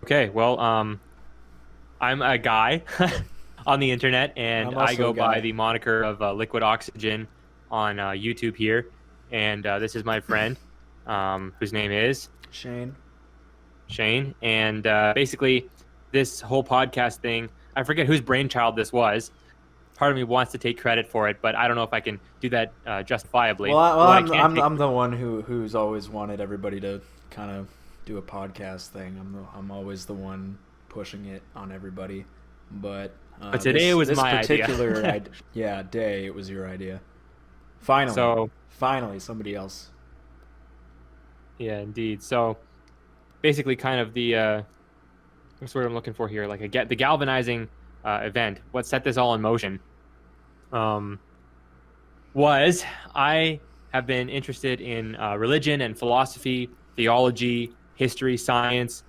Okay, well, I'm a guy on the internet, and I'm I also a go by guy. the moniker of Liquid Oxygen on YouTube here. And this is my friend, whose name is Shane. Shane. And basically, this whole podcast thing, I forget whose brainchild this was. Part of me wants to take credit for it, but I don't know if I can do that Well, justifiably. I, well, But what I I'm can I'm take, I'm the one who's always wanted everybody to kind of do a podcast thing. I'm always the one pushing it on everybody. But but today it this was this my idea. particular day it was your idea. Finally, So, finally somebody else. yeah, indeed. So, basically, kind of what's the word I'm looking for here? Like the galvanizing event. What set this all in motion um, was I have been interested in religion and philosophy, theology, history, science,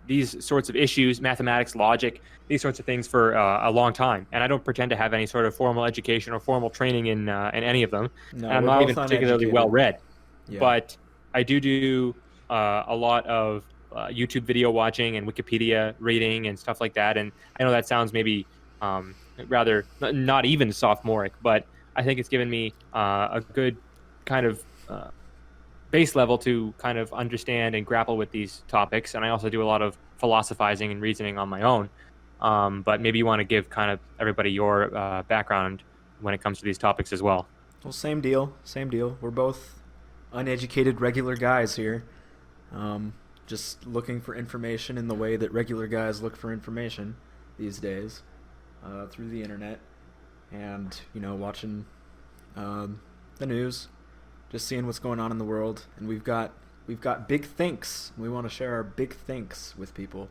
these sorts of issues, mathematics, logic, these sorts of things for a long time. And I don't pretend to have any sort of formal education or formal training in any of them. No, And I'm we're not both even particularly well uneducated. read, Yeah. but I do a lot of YouTube video watching and Wikipedia reading and stuff like that. And I know that sounds maybe rather not even sophomoric, but I think it's given me a good kind of base level to kind of understand and grapple with these topics. And I also do a lot of philosophizing and reasoning on my own. But maybe you want to give kind of everybody your background when it comes to these topics as well. Well, same deal. Same deal. We're both uneducated regular guys here. Um, just looking for information in the way that regular guys look for information these days, through the internet, and watching the news, just seeing what's going on in the world. And we've got big thinks. We want to share our big thinks with people.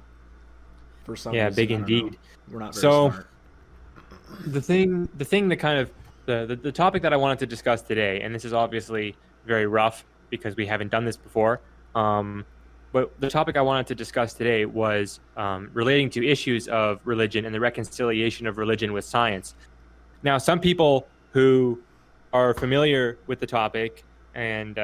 For some Yeah, reason, big I don't know. indeed. We're not very So smart. the thing that kind of the topic that I wanted to discuss today, and this is obviously very rough because we haven't done this before. Um, but the topic I wanted to discuss today was relating to issues of religion and the reconciliation of religion with science. Now, some people who are familiar with the topic and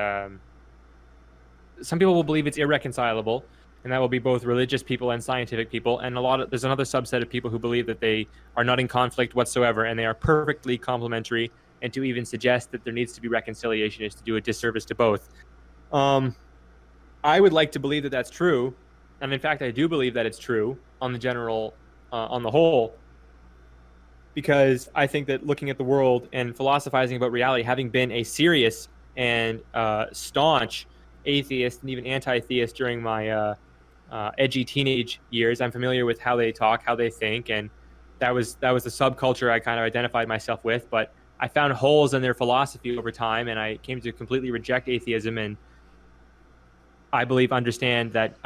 some people will believe it's irreconcilable, and that will be both religious people and scientific people. And there's another subset of people who believe that they are not in conflict whatsoever and they are perfectly complementary. And to even suggest that there needs to be reconciliation is to do a disservice to both. Um, I would like to believe that that's true, and in fact, I do believe that it's true on the whole, because I think that looking at the world and philosophizing about reality, having been a serious and staunch atheist and even anti-theist during my edgy teenage years, I'm familiar with how they talk, how they think, and that was the subculture I kind of identified myself with. But I found holes in their philosophy over time, and I came to completely reject atheism. And I believe understand that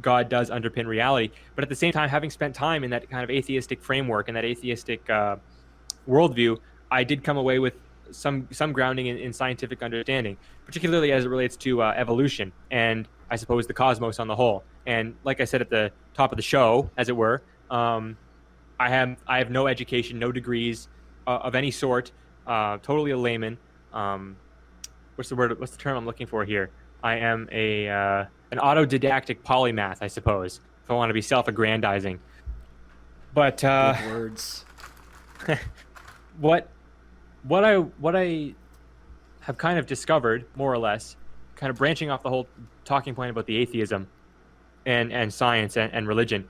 God does underpin reality. But at the same time, having spent time in that kind of atheistic framework and that atheistic worldview, I did come away with some grounding in scientific understanding, particularly as it relates to evolution and I suppose the cosmos on the whole. And like I said at the top of the show, as it were, I have no education, no degrees of any sort, totally a layman. What's the word? What's the term I'm looking for here? I am an autodidactic polymath, I suppose, if I want to be self-aggrandizing. But Big words. what what I have kind of discovered, more or less, kind of branching off the whole talking point about the atheism and science and religion,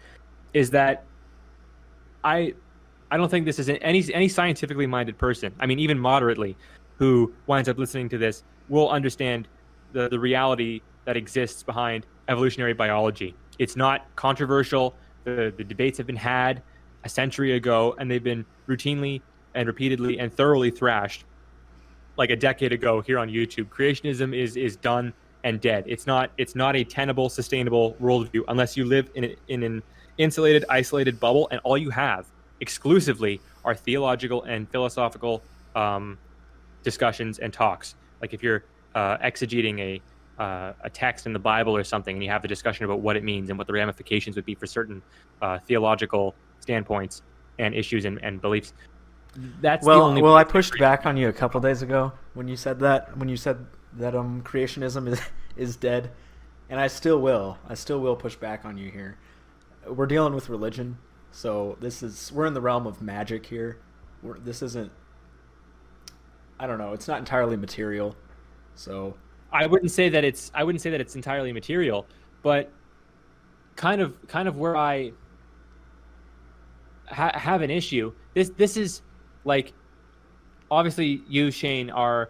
is that I I don't think this is any scientifically minded person. I mean, even moderately, who winds up listening to this will understand the reality that exists behind evolutionary biology. It's not controversial. The debates have been had a century ago, and they've been routinely and repeatedly and thoroughly thrashed like a decade ago here on YouTube. Creationism is done and dead. It's not a tenable, sustainable worldview unless you live in an insulated, isolated bubble, and all you have exclusively are theological and philosophical um, discussions and talks. Like if you're exegeting a text in the Bible or something, and you have a discussion about what it means and what the ramifications would be for certain theological standpoints and issues and beliefs. That's the Well, only well, I place pushed back on you a couple days ago when you said that. When you said that creationism is is dead. and I still will. I still will push back on you here. We're dealing with religion, so we're in the realm of magic here. This isn't. I don't know. It's not entirely material, so I wouldn't say that it's entirely material, but kind of where I have an issue. This is like, obviously you, Shane, are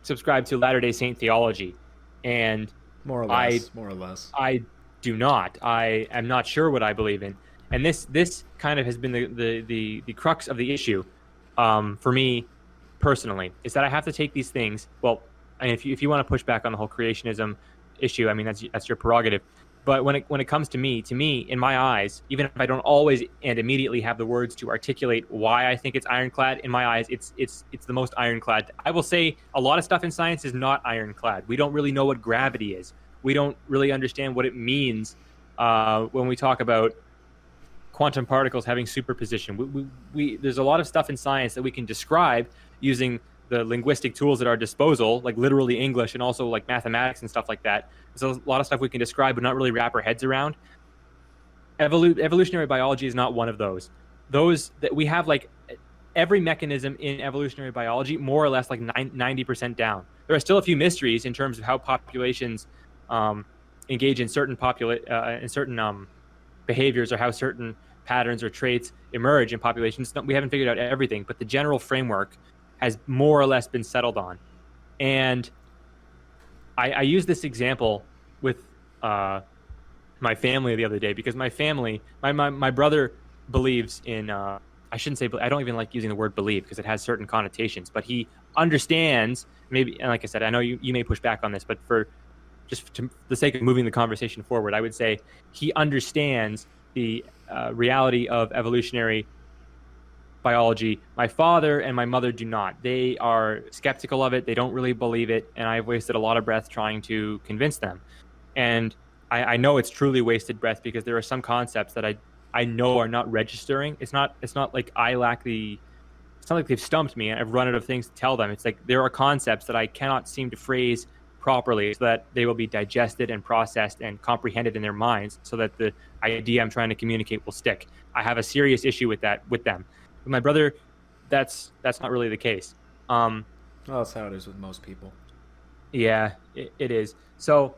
subscribed to Latter-day Saint theology, and more or I less, more or less. I do not. I am not sure what I believe in, and this kind of has been the crux of the issue, for me personally, is that I have to take these things. Well, and if you want to push back on the whole creationism issue, I mean that's your prerogative. But when it comes to me, in my eyes, even if I don't always and immediately have the words to articulate why I think it's ironclad, in my eyes, it's the most ironclad. I will say a lot of stuff in science is not ironclad. We don't really know what gravity is. We don't really understand what it means when we talk about quantum particles having superposition. There's a lot of stuff in science that we can describe using the linguistic tools at our disposal, like literally English and also like mathematics and stuff like that. There's a lot of stuff we can describe but not really wrap our heads around. Evolutionary biology is not one of those. Those that we have, like, every mechanism in evolutionary biology more or less like 90% down. There are still a few mysteries in terms of how populations engage in certain behaviors, or how certain patterns or traits emerge in populations. We haven't figured out everything, but the general framework has more or less been settled on. And I used this example with my family the other day, because my brother believes in, I shouldn't say, I don't even like using the word believe because it has certain connotations, but he understands, maybe, and like I said, I know you may push back on this, but for the sake of moving the conversation forward, I would say he understands the reality of evolutionary biology. My father and my mother do not. They are skeptical of it. They don't really believe it, and I've wasted a lot of breath trying to convince them. And I know it's truly wasted breath, because there are some concepts that I know are not registering. It's not like I lack the. It's not like they've stumped me and I've run out of things to tell them. It's like there are concepts that I cannot seem to phrase properly so that they will be digested and processed and comprehended in their minds, so that the idea I'm trying to communicate will stick. I have a serious issue with that with them. With my brother, that's not really the case. Well, that's how it is with most people. Yeah, it is. So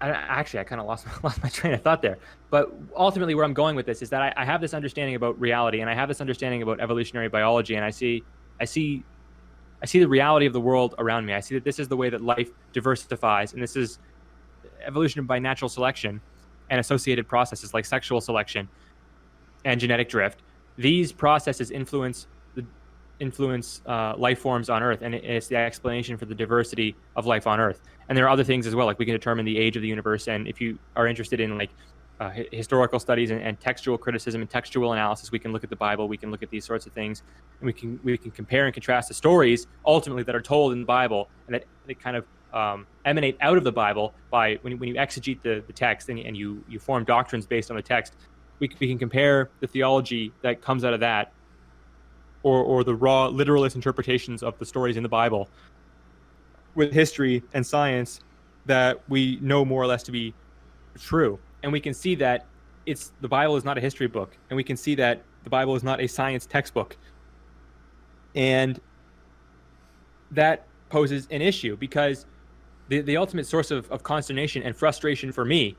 I kind of lost my train of thought there. But ultimately, where I'm going with this is that I have this understanding about reality, and I have this understanding about evolutionary biology, and I see the reality of the world around me. I see that this is the way that life diversifies, and this is evolution by natural selection and associated processes like sexual selection and genetic drift. These processes influence life forms on Earth, and it's the explanation for the diversity of life on Earth. And there are other things as well, like we can determine the age of the universe. And if you are interested in like historical studies and textual criticism and textual analysis, we can look at the Bible, we can look at these sorts of things, and we can compare and contrast the stories ultimately that are told in the Bible, and that they kind of emanate out of the Bible by when you exegete the text, and you form doctrines based on the text. We can compare the theology that comes out of that, or the raw literalist interpretations of the stories in the Bible, with history and science that we know more or less to be true. And we can see that the Bible is not a history book, and we can see that the Bible is not a science textbook. And that poses an issue, because the ultimate source of consternation and frustration for me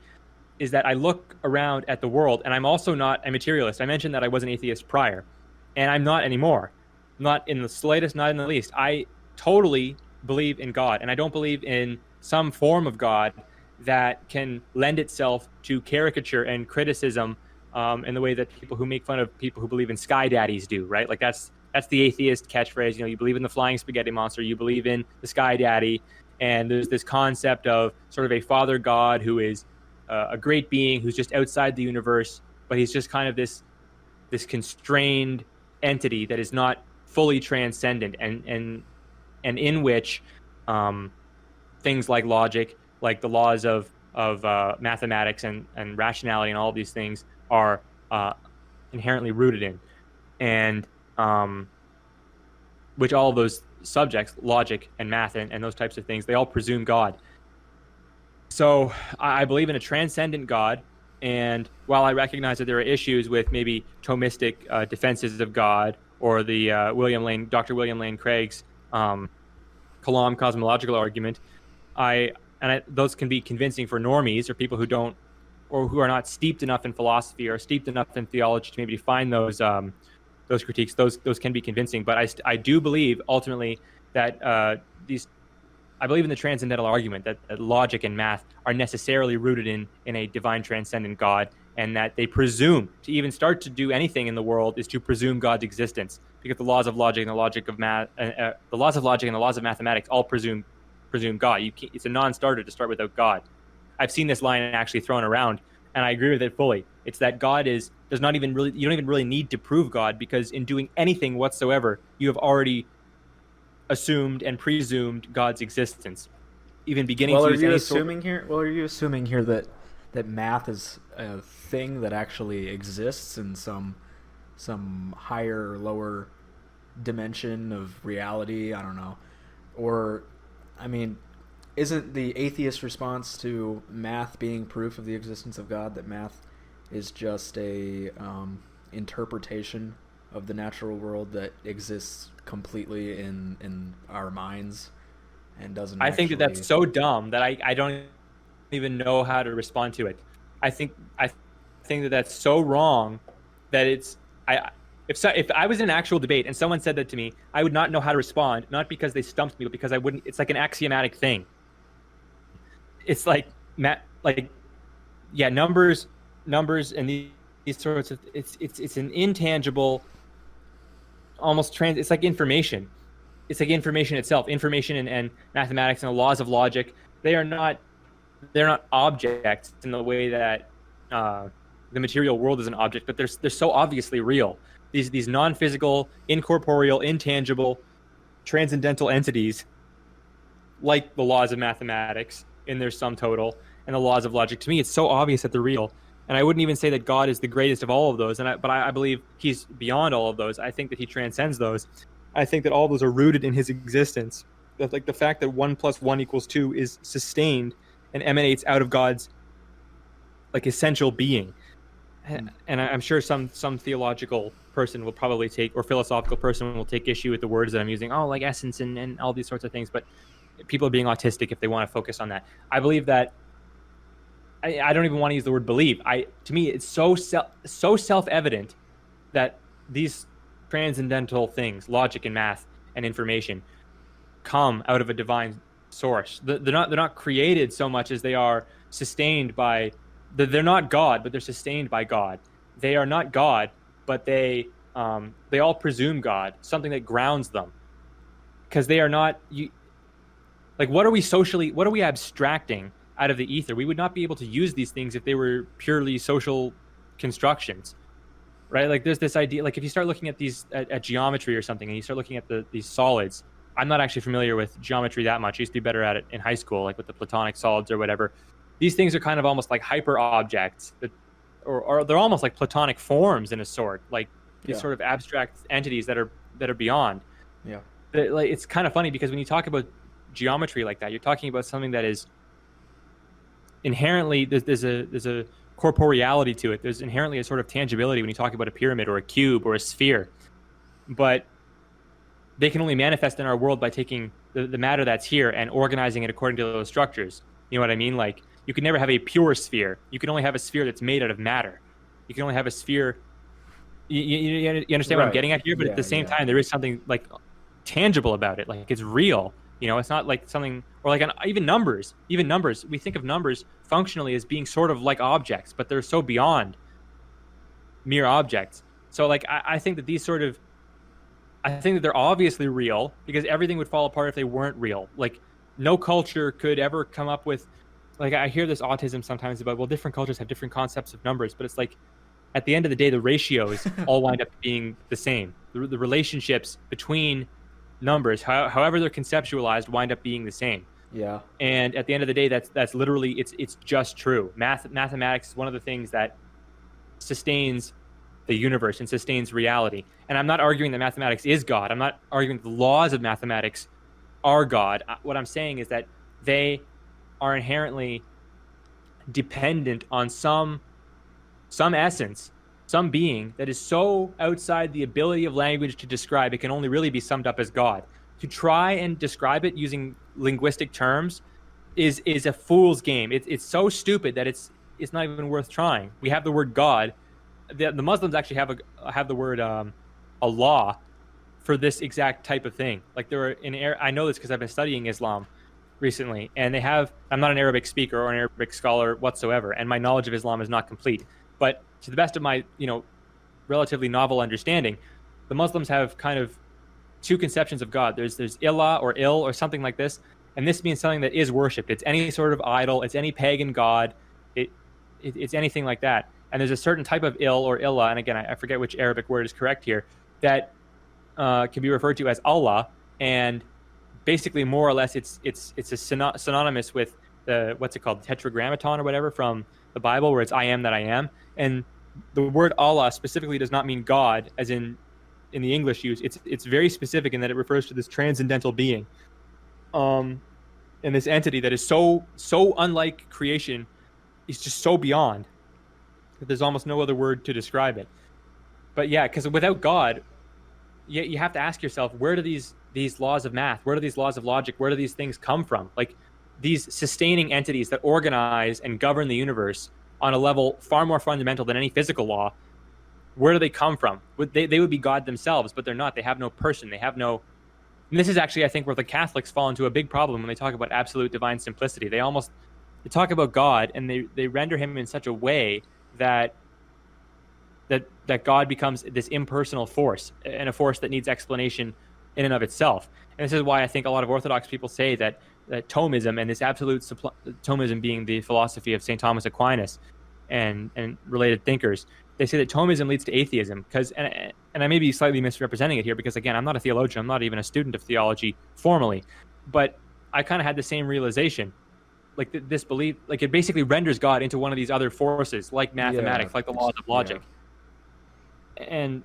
is that I look around at the world, and I'm also not a materialist. I mentioned that I was an atheist prior, and I'm not anymore. Not in the slightest, not in the least. I totally believe in God, and I don't believe in some form of God that can lend itself to caricature and criticism in the way that people who make fun of people who believe in sky daddies do, right? Like that's the atheist catchphrase. You know, you believe in the flying spaghetti monster, you believe in the sky daddy, and there's this concept of sort of a father God who is a great being who's just outside the universe, but he's just kind of this constrained entity that is not fully transcendent, and in which things like logic, like the laws of mathematics and rationality and all of these things are inherently rooted in, and which all of those subjects, logic and math and those types of things, they all presume God. So I believe in a transcendent God. And while I recognize that there are issues with maybe Thomistic defenses of God, or the Dr. William Lane Craig's Kalam cosmological argument, those can be convincing for normies or people who don't, or who are not steeped enough in philosophy or steeped enough in theology to maybe find those critiques. Those can be convincing, but I do believe ultimately that these I believe in the transcendental argument that logic and math are necessarily rooted in a divine transcendent God, and that they presume to even start to do anything in the world is to presume God's existence, because the laws of logic and the logic of math, the laws of logic and the laws of mathematics all presume God. It's a non-starter to start without God. I've seen this line actually thrown around, and I agree with it fully. It's that God does not even really, you don't even really need to prove God, because in doing anything whatsoever, you have already assumed and presumed God's existence, even beginning Well, to are use you any assuming here? Well, are you assuming here that math is a thing that actually exists in some higher or lower dimension of reality? I don't know. Or, I mean, isn't the atheist response to math being proof of the existence of God that math is just a interpretation of the natural world that exists completely in our minds and doesn't I think that actually? that's so dumb that I don't even know how to respond to it. I think that that's so wrong that it's I if I was in an actual debate and someone said that to me, I would not know how to respond, not because they stumped me, but because I wouldn't. It's like an axiomatic thing. It's like like yeah, numbers, and these sorts of it's an intangible, almost trans. It's like information. It's like information itself. Information and mathematics and the laws of logic. They are not they're not objects in the way that the material world is an object, but they're so obviously real. These non-physical, incorporeal, intangible, transcendental entities, like the laws of mathematics in their sum total and the laws of logic. To me, it's so obvious that they're real. And I wouldn't even say that God is the greatest of all of those. But I believe he's beyond all of those. I think that he transcends those. I think that all those are rooted in his existence. That, like, the fact that 1 + 1 = 2 is sustained and emanates out of God's like essential being. And I'm sure some theological person will probably take, or philosophical person will take issue with the words that I'm using, oh, like essence and all these sorts of things. But people are being autistic if they want to focus on that. I believe that I don't even want to use the word believe. To me, it's so self-evident that these transcendental things, logic and math and information, come out of a divine source. They're not created so much as they are sustained by. They're not God, but they're sustained by God. They are not God, but they all presume God, something that grounds them, because they are not. Like, what are we abstracting out of the ether? We would not be able to use these things if they were purely social constructions, right? Like, there's this idea, like if you start looking at these at geometry or something, and you start looking at these solids. I'm not actually familiar with geometry that much. I used to be better at it in high school, like with the Platonic solids or whatever. These things are kind of almost like hyper objects or they're almost like Platonic forms in a sort, like these sort of abstract entities that are beyond. Yeah. But, like, it's kind of funny because when you talk about geometry like that, you're talking about something that is inherently there's a corporeality to it. There's inherently a sort of tangibility when you talk about a pyramid or a cube or a sphere, but they can only manifest in our world by taking the matter that's here and organizing it according to those structures. You know what I mean? Like, you can never have a pure sphere. You can only have a sphere that's made out of matter. You can only have a sphere. You understand what I'm getting at here? But at the same time, there is something like tangible about it. Like, it's real. You know, it's not like something, or like even numbers. Even numbers. We think of numbers functionally as being sort of like objects, but they're so beyond mere objects. So, like, I think that I think that they're obviously real, because everything would fall apart if they weren't real. Like, no culture could ever come up with, like, I hear this autism sometimes about, well, different cultures have different concepts of numbers, but it's like, at the end of the day, the ratios all wind up being the same. The relationships between numbers, however they're conceptualized, wind up being the same. Yeah. And at the end of the day, that's literally, it's just true. Mathematics is one of the things that sustains the universe and sustains reality. And I'm not arguing that mathematics is God. I'm not arguing that the laws of mathematics are God. What I'm saying is that they are inherently dependent on some essence, some being that is so outside the ability of language to describe, it can only really be summed up as God. To try and describe it using linguistic terms is a fool's game. It's so stupid that it's not even worth trying. We have the word God. The Muslims actually have the word Allah for this exact type of thing. Like there are I know this because I've been studying Islam recently, and they have. I'm not an Arabic speaker or an Arabic scholar whatsoever, and my knowledge of Islam is not complete. But to the best of my relatively novel understanding, the Muslims have kind of two conceptions of God. There's Ilah or Il or something like this, and this means something that is worshipped. It's any sort of idol. It's any pagan god. It's anything like that. And there's a certain type of Il or Ilah, and again, I forget which Arabic word is correct here, that can be referred to as Allah, and basically more or less it's synonymous with the what's it called, tetragrammaton or whatever from the Bible, where it's I am that I am. And the word Allah specifically does not mean God, as in the English use. It's very specific in that it refers to this transcendental being, and this entity that is so unlike creation, is just so beyond that there's almost no other word to describe it. But yeah, because without God, you have to ask yourself, where do these laws of math, where do these laws of logic, where do these things come from? Like these sustaining entities that organize and govern the universe on a level far more fundamental than any physical law, where do they come from? They would be God themselves, but they're not. They have no person. They have no. And this is actually, I think, where the Catholics fall into a big problem when they talk about absolute divine simplicity. They talk about God, and they render him in such a way that God becomes this impersonal force, and a force that needs explanation in and of itself. And this is why I think a lot of Orthodox people say that Thomism, and this absolute Thomism being the philosophy of St. Thomas Aquinas and related thinkers, they say that Thomism leads to atheism, because, and I may be slightly misrepresenting it here, because again, I'm not a theologian, I'm not even a student of theology formally, but I kind of had the same realization. Like this belief, like it basically renders God into one of these other forces, like mathematics, like the laws of logic. And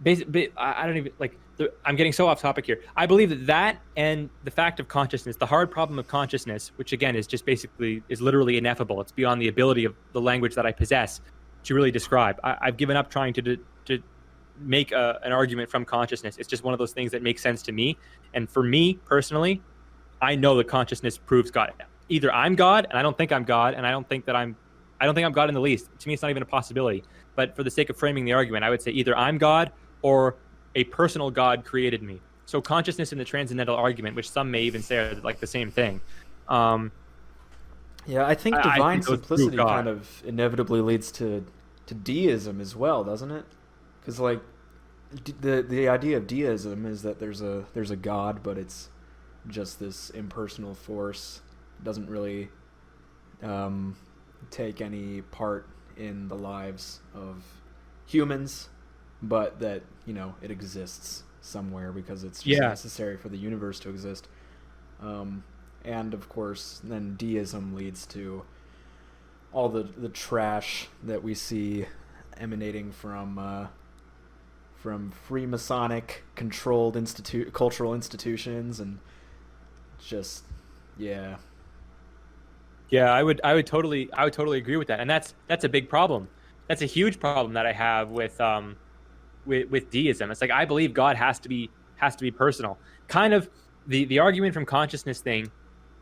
basically, I don't even like. I'm getting so off topic here. I believe that and the fact of consciousness, the hard problem of consciousness, which again is just basically is literally ineffable. It's beyond the ability of the language that I possess to really describe. I've given up trying to make an argument from consciousness. It's just one of those things that makes sense to me. And for me personally, I know that consciousness proves God. Either I'm God, and I don't think I'm God, and I don't think I'm God in the least. To me, it's not even a possibility. But for the sake of framing the argument, I would say either I'm God or a personal God created me. So consciousness and the transcendental argument, which some may even say are like the same thing. Yeah, I think divine simplicity God. kind of inevitably leads to deism as well, doesn't it? Because like the idea of deism is that there's a God, but it's just this impersonal force. It doesn't really take any part in the lives of humans, but that it exists somewhere because it's just necessary for the universe to exist. And of course, then deism leads to all the trash that we see emanating from Freemasonic controlled cultural institutions, and just Yeah, I would totally agree with that, and that's a big problem. That's a huge problem that I have with deism. It's like I believe God has to be personal. Kind of the argument from consciousness thing,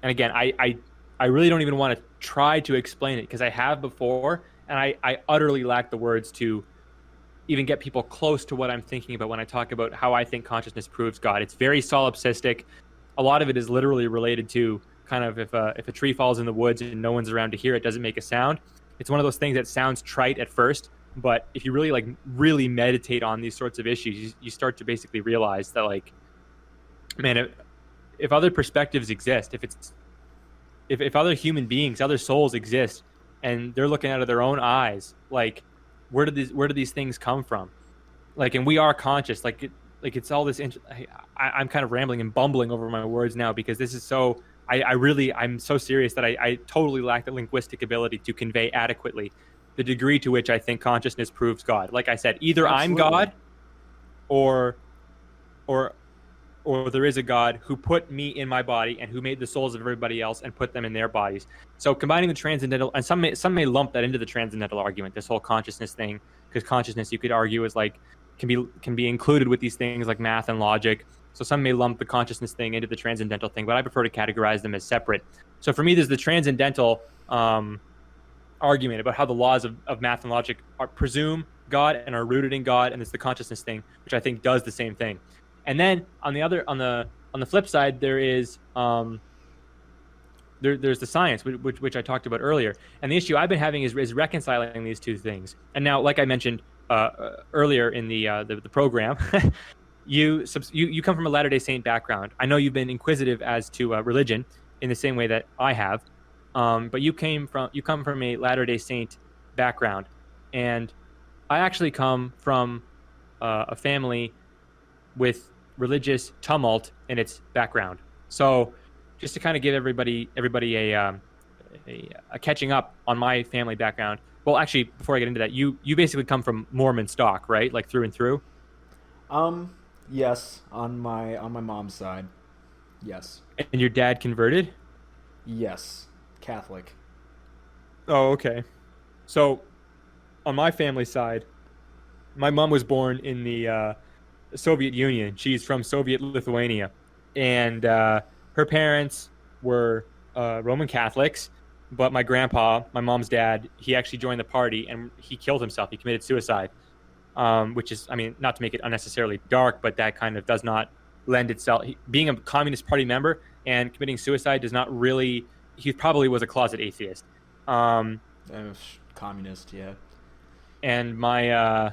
and again, I really don't even want to try to explain it because I have before, and I utterly lack the words to even get people close to what I'm thinking about when I talk about how I think consciousness proves God. It's very solipsistic. A lot of it is literally related to kind of if a tree falls in the woods and no one's around to hear it, doesn't make a sound. It's one of those things that sounds trite at first, but if you really meditate on these sorts of issues, you start to basically realize that, like, man, if other perspectives exist, if other human beings, other souls exist, and they're looking out of their own eyes, like, where do these things come from? Like, and we are conscious, like it's all this. I'm kind of rambling and bumbling over my words now because this is so. I'm so serious that I totally lack the linguistic ability to convey adequately the degree to which I think consciousness proves God. Like I said, either Absolutely. I'm God, or or there is a God who put me in my body and who made the souls of everybody else and put them in their bodies. So combining the transcendental, and some may lump that into the transcendental argument, this whole consciousness thing, because consciousness, you could argue, is like can be included with these things like math and logic. So some may lump the consciousness thing into the transcendental thing, but I prefer to categorize them as separate. So for me, there's the transcendental argument about how the laws of math and logic presume God and are rooted in God, and it's the consciousness thing, which I think does the same thing. And then on the flip side, there is there's the science, which I talked about earlier. And the issue I've been having is reconciling these two things. And now, like I mentioned earlier in the program, you come from a Latter-day Saint background. I know you've been inquisitive as to religion in the same way that I have, but you come from a Latter-day Saint background, and I actually come from a family with religious tumult in its background. So just to kind of give everybody a catching up on my family background. Well, actually, before I get into that, you basically come from Mormon stock, right? Like through and through. Yes, on my mom's side. Yes. And your dad converted? Yes. Catholic. Oh, okay. So on my family side, my mom was born in the Soviet Union. She's from Soviet Lithuania, and her parents were Roman Catholics. But my grandpa, my mom's dad, he actually joined the party and he killed himself. He committed suicide, which is, I mean, not to make it unnecessarily dark, but that kind of does not lend itself. Being a Communist Party member and committing suicide does not really. He probably was a closet atheist. Communist, yeah. And my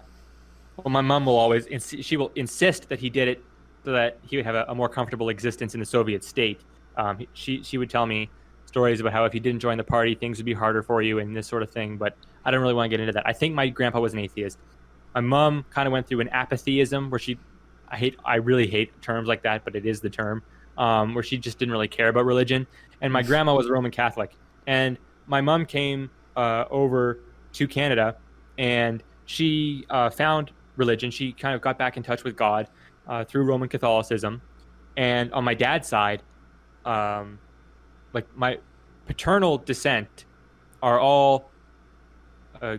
mom will always she will insist that he did it so that he would have a more comfortable existence in the Soviet state. She would tell me stories about how if you didn't join the party, things would be harder for you and this sort of thing. But I don't really want to get into that. I think my grandpa was an atheist. My mom kind of went through an apatheism where I really hate terms like that, but it is the term, where she just didn't really care about religion. And my grandma was a Roman Catholic. And my mom came over to Canada, and she found religion. She kind of got back in touch with God through Roman Catholicism. And on my dad's side, like my paternal descent are all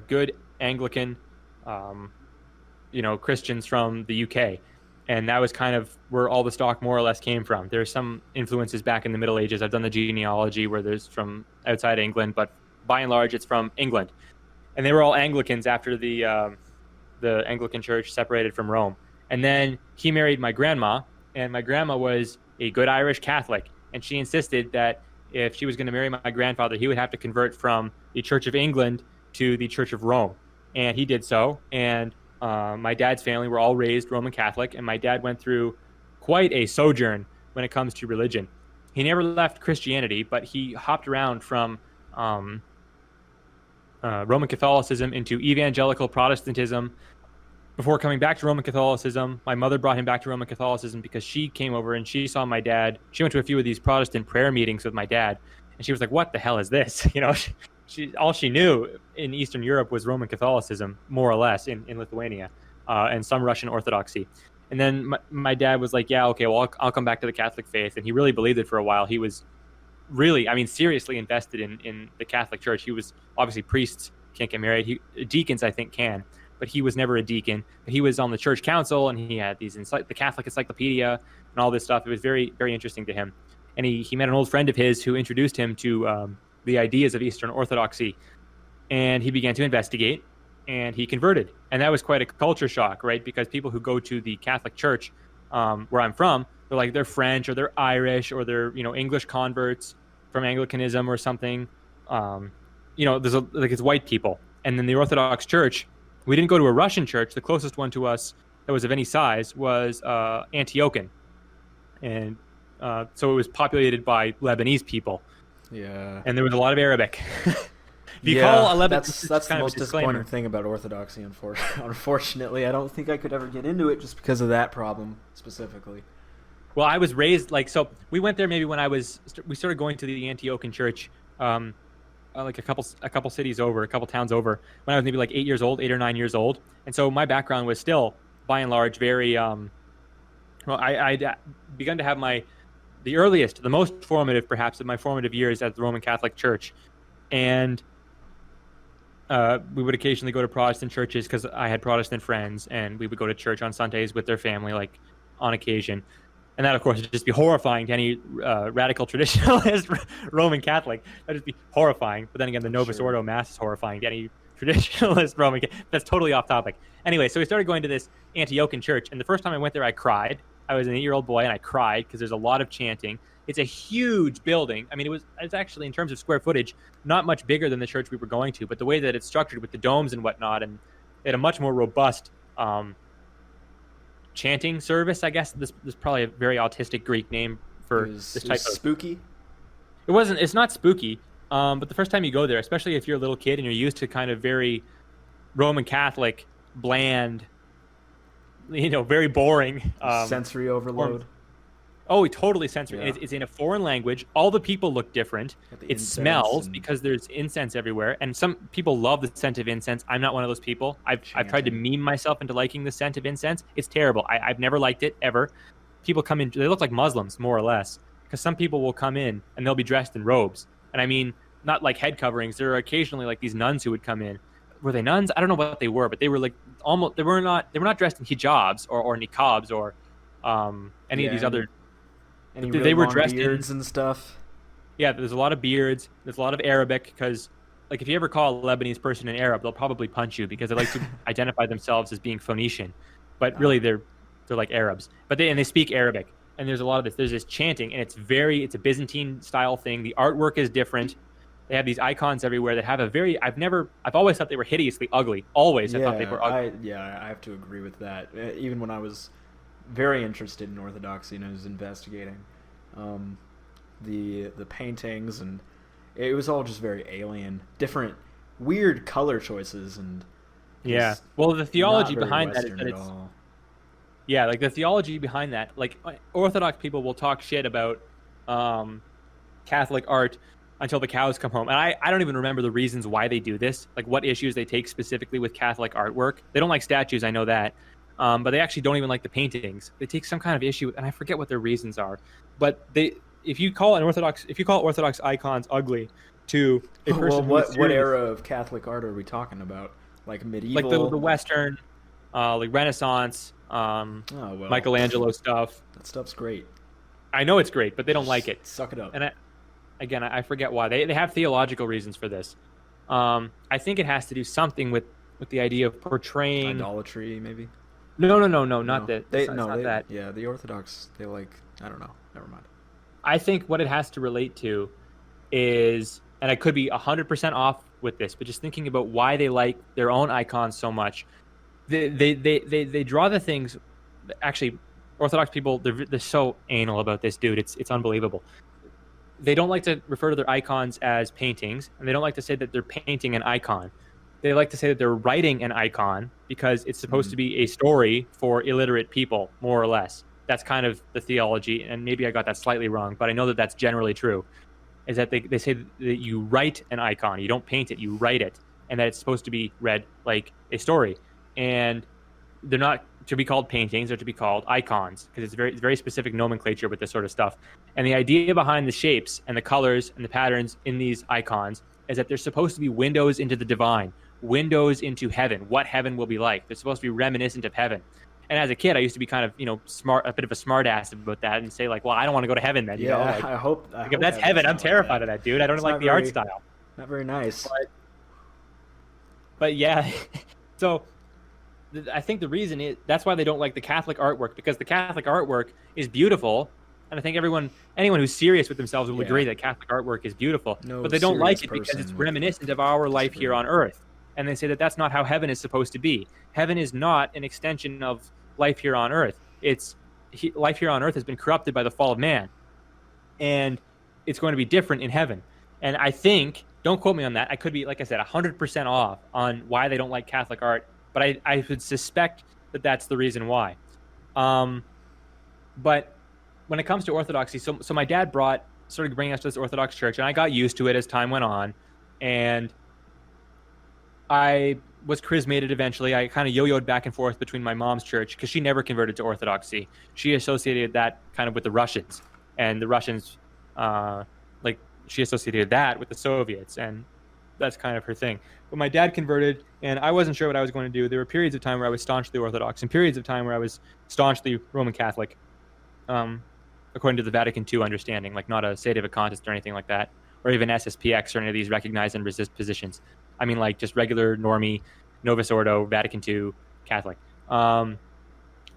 good Anglican, Christians from the UK. And that was kind of where all the stock more or less came from. There's some influences back in the Middle Ages. I've done the genealogy where there's from outside England, but by and large, it's from England. And they were all Anglicans after the Anglican Church separated from Rome. And then he married my grandma, and my grandma was a good Irish Catholic. And she insisted that if she was going to marry my grandfather, he would have to convert from the Church of England to the Church of Rome. And he did so. And my dad's family were all raised Roman Catholic, and my dad went through quite a sojourn when it comes to religion. He never left Christianity, but he hopped around from Roman Catholicism into evangelical Protestantism. Before coming back to Roman Catholicism, my mother brought him back to Roman Catholicism because she came over and she saw my dad. She went to a few of these Protestant prayer meetings with my dad, and she was like, "What the hell is this?" She all she knew in Eastern Europe was Roman Catholicism, more or less, in Lithuania, and some Russian Orthodoxy. And then my dad was like, "Yeah, okay, well, I'll come back to the Catholic faith," and he really believed it for a while. He was really, I mean, seriously invested in the Catholic Church. He was obviously priests can't get married. Deacons, I think, can. But he was never a deacon. But he was on the church council, and he had these the Catholic Encyclopedia and all this stuff. It was very, very interesting to him. And he met an old friend of his who introduced him to the ideas of Eastern Orthodoxy. And he began to investigate, and he converted. And that was quite a culture shock, right? Because people who go to the Catholic Church, where I'm from, they're French or they're Irish or they're English converts from Anglicanism or something. It's white people. And then the Orthodox Church. We didn't go to a Russian church. The closest one to us that was of any size was Antiochian. And so it was populated by Lebanese people. Yeah. And there was a lot of Arabic. That's the most disappointing thing about Orthodoxy, unfortunately. I don't think I could ever get into it just because of that problem specifically. Well, I was raised so we went there maybe when we started going to the Antiochian church like a couple cities over, a couple towns over, when I was maybe like 8 or 9 years old. And so my background was still, by and large, very Well, I'd begun to have the earliest, the most formative, perhaps, of my formative years at the Roman Catholic Church, and we would occasionally go to Protestant churches because I had Protestant friends, and we would go to church on Sundays with their family, like on occasion. And that, of course, would just be horrifying to any radical traditionalist Roman Catholic. That'd just be horrifying. But then again, the I'm Novus sure. Ordo Mass is horrifying to any traditionalist Roman Catholic. That's totally off topic. Anyway, so we started going to this Antiochian church. And the first time I went there, I cried. I was an 8-year-old boy, and I cried because there's a lot of chanting. It's a huge building. I mean, it's actually, in terms of square footage, not much bigger than the church we were going to. But the way that it's structured with the domes and whatnot, and it had a much more robust chanting service. I guess this is probably a very autistic Greek name for this It type was of. spooky. It's not spooky, but the first time you go there, especially if you're a little kid and you're used to kind of very Roman Catholic, bland, very boring Sensory overload. Oh, totally censored. Yeah. It's in a foreign language. All the people look different. Got the It incense smells and because there's incense everywhere, and some people love the scent of incense. I'm not one of those people. I've tried to chanting. meme myself into liking the scent of incense. It's terrible. I've never liked it ever. People come in, they look like Muslims more or less, because some people will come in and they'll be dressed in robes, and I mean not like head coverings. There are occasionally like these nuns who would come in. Were they nuns? I don't know what they were, but they were like almost. They were not dressed in hijabs or niqabs or any of Yeah, these other. any They really were long dressed in. beards and stuff. Yeah, there's a lot of beards. There's a lot of Arabic because, like, if you ever call a Lebanese person an Arab, they'll probably punch you because they like to identify themselves as being Phoenician, but really Ah, they're like Arabs. But they speak Arabic, and there's a lot of this. There's this chanting, and it's a Byzantine style thing. The artwork is different. They have these icons everywhere that have a very. I've always thought they were hideously ugly. Always, I thought they were ugly. I have to agree with that. Even when I was very interested in Orthodoxy and I was investigating, um, the paintings, and it was all just very alien, different, weird color choices, and Yeah. just Well, the not theology very behind that is Western that at it's. all. Yeah, like the theology behind that, like Orthodox people will talk shit about um, Catholic art until the cows come home. And I don't even remember the reasons why they do this, like what issues they take specifically with Catholic artwork. They don't like statues, I know that. But they actually don't even like the paintings. They take some kind of issue, and I forget what their reasons are. But if you call Orthodox icons ugly to a Well, person who is what serious, era of Catholic art are we talking about? Like like the medieval? Western, like Renaissance, Oh well, Michelangelo stuff, that stuff's great. I know it's great, but they don't like it. Suck it up. And I forget why. They have theological reasons for this. I think it has to do something with the idea of portraying. Idolatry, maybe. No, not No, that. they It's no, not they that. yeah, the Orthodox, they like, I don't know. Never mind. I think what it has to relate to is, and I could be 100% off with this, but just thinking about why they like their own icons so much. They draw the things. Actually, Orthodox people, they're so anal about this, dude. It's unbelievable. They don't like to refer to their icons as paintings, and they don't like to say that they're painting an icon. They like to say that they're writing an icon because it's supposed to be a story for illiterate people, more or less. That's kind of the theology, and maybe I got that slightly wrong, but I know that that's generally true. Is that they say that you write an icon, you don't paint it, you write it, and that it's supposed to be read like a story. And they're not to be called paintings, they're to be called icons because it's very specific nomenclature with this sort of stuff. And the idea behind the shapes and the colors and the patterns in these icons is that they're supposed to be windows into the divine, windows into heaven, what heaven will be like. They're supposed to be reminiscent of heaven. And as a kid, I used to be kind of, smart, a bit of a smart ass about that and say like, well, I don't want to go to heaven then, Yeah, like, I hope. if that's heaven, I'm terrified of that, dude. I don't It's like not the art very- style. Not very nice. But yeah, so I think the reason is that's why they don't like the Catholic artwork, because the Catholic artwork is beautiful, and I think anyone who's serious with themselves will Yeah. agree that Catholic artwork is beautiful. No But they don't like serious it because it's person reminiscent of our life here disagree. on Earth, and they say that that's not how heaven is supposed to be. Heaven is not an extension of life here on Earth. Life here on Earth has been corrupted by the fall of man, and it's going to be different in heaven. And I think, don't quote me on that, I could be, like I said, 100% off on why they don't like Catholic art, but I would suspect that that's the reason why. But when it comes to Orthodoxy, so my dad started bringing us to this Orthodox church, and I got used to it as time went on, and I was charismated eventually. I kind of yo-yoed back and forth between my mom's church because she never converted to Orthodoxy. She associated that kind of with the Russians, and the Russians, like she associated that with the Soviets, and that's kind of her thing. But my dad converted, and I wasn't sure what I was going to do. There were periods of time where I was staunchly Orthodox, and periods of time where I was staunchly Roman Catholic, um, according to the Vatican II understanding, like not a sede vacantist or anything like that, or even SSPX or any of these recognize and resist positions. I mean, like just regular normie, Novus Ordo, Vatican II, Catholic. I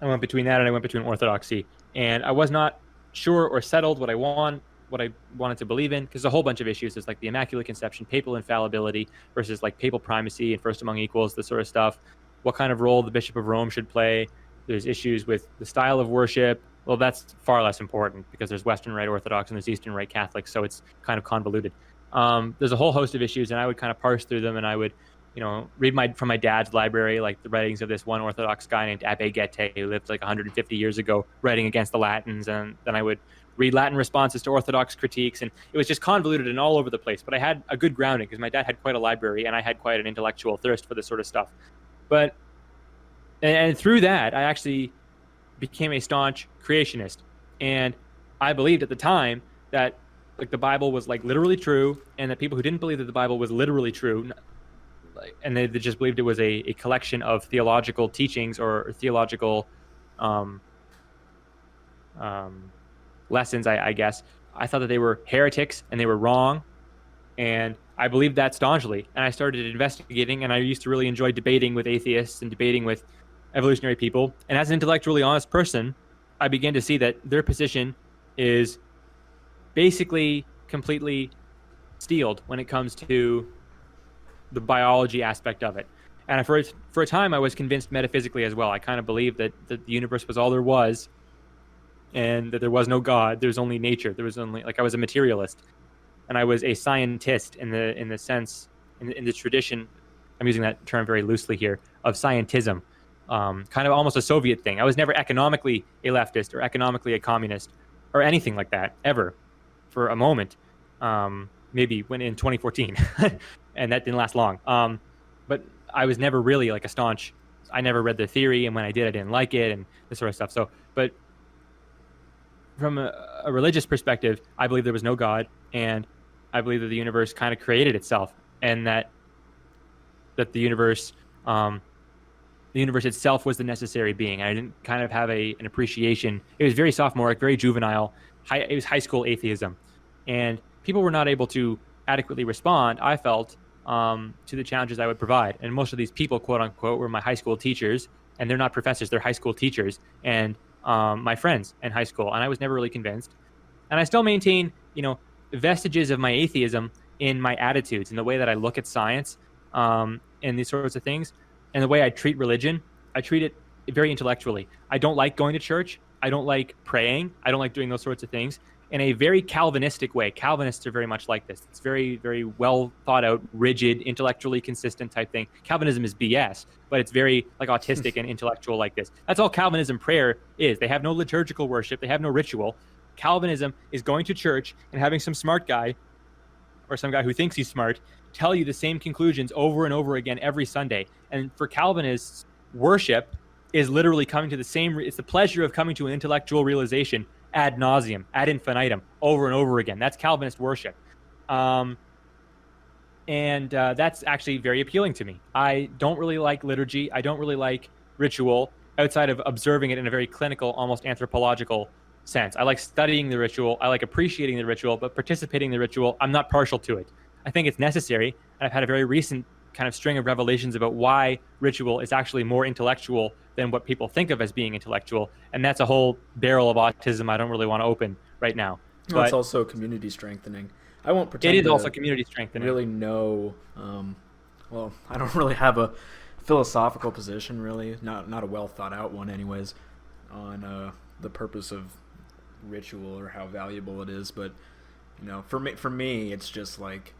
went between that and I went between Orthodoxy, and I was not sure or settled what I wanted to believe in, because a whole bunch of issues. There's like the Immaculate Conception, papal infallibility versus like papal primacy and first among equals, this sort of stuff. What kind of role the Bishop of Rome should play. There's issues with the style of worship. Well, that's far less important because there's Western Rite Orthodox and there's Eastern Rite Catholic, so it's kind of convoluted. There's a whole host of issues, and I would kind of parse through them, and I would, read from my dad's library, like the writings of this one Orthodox guy named Abbe Gete, who lived like 150 years ago, writing against the Latins, and then I would read Latin responses to Orthodox critiques, and it was just convoluted and all over the place. But I had a good grounding because my dad had quite a library, and I had quite an intellectual thirst for this sort of stuff. But and through that, I actually became a staunch creationist, and I believed at the time that like the Bible was like literally true, and that people who didn't believe that the Bible was literally true, and they just believed it was a collection of theological teachings or theological um, lessons, I guess. I thought that they were heretics and they were wrong, and I believed that staunchly. And I started investigating, and I used to really enjoy debating with atheists and debating with evolutionary people. And as an intellectually honest person, I began to see that their position is basically completely steeled when it comes to the biology aspect of it. And for a time, I was convinced metaphysically as well. I kind of believed that the universe was all there was, and that there was no God. There's only nature. There was only, like, I was a materialist, and I was a scientist in the sense, in the tradition. I'm using that term very loosely here, of scientism, kind of almost a Soviet thing. I was never economically a leftist or economically a communist or anything like that ever, for a moment. Maybe when in 2014, and that didn't last long. But I was never really like a staunch. I never read the theory, and when I did, I didn't like it, and this sort of stuff. So, but from a religious perspective, I believe there was no God, and I believe that the universe kind of created itself, and that the universe itself was the necessary being. I didn't kind of have an appreciation. It was very sophomoric, very juvenile. It was high school atheism, and people were not able to adequately respond, I felt, to the challenges I would provide. And most of these people, quote unquote, were my high school teachers, and they're not professors; they're high school teachers, and my friends in high school. And I was never really convinced. And I still maintain, vestiges of my atheism in my attitudes, in the way that I look at science, and these sorts of things, and the way I treat religion. I treat it very intellectually. I don't like going to church. I don't like praying. I don't like doing those sorts of things in a very Calvinistic way. Calvinists are very much like this. It's very, very well thought out, rigid, intellectually consistent type thing. Calvinism is BS, but it's very like autistic and intellectual like this. That's all Calvinism prayer is. They have no liturgical worship. They have no ritual. Calvinism is going to church and having some smart guy, or some guy who thinks he's smart, tell you the same conclusions over and over again every Sunday. And for Calvinists, worship is literally coming to the same, it's the pleasure of coming to an intellectual realization ad nauseum, ad infinitum, over and over again. That's Calvinist worship. And that's actually very appealing to me. I don't really like liturgy. I don't really like ritual outside of observing it in a very clinical, almost anthropological sense. I like studying the ritual. I like appreciating the ritual, but participating in the ritual, I'm not partial to it. I think it's necessary. And I've had a very recent kind of string of revelations about why ritual is actually more intellectual than what people think of as being intellectual. And that's a whole barrel of autism I don't really want to open right now. Well, it's also community strengthening. I won't pretend it is also community strengthening. Really know. Well, I don't really have a philosophical position, really, not a well thought out one, anyways, on the purpose of ritual or how valuable it is. But for me, it's just like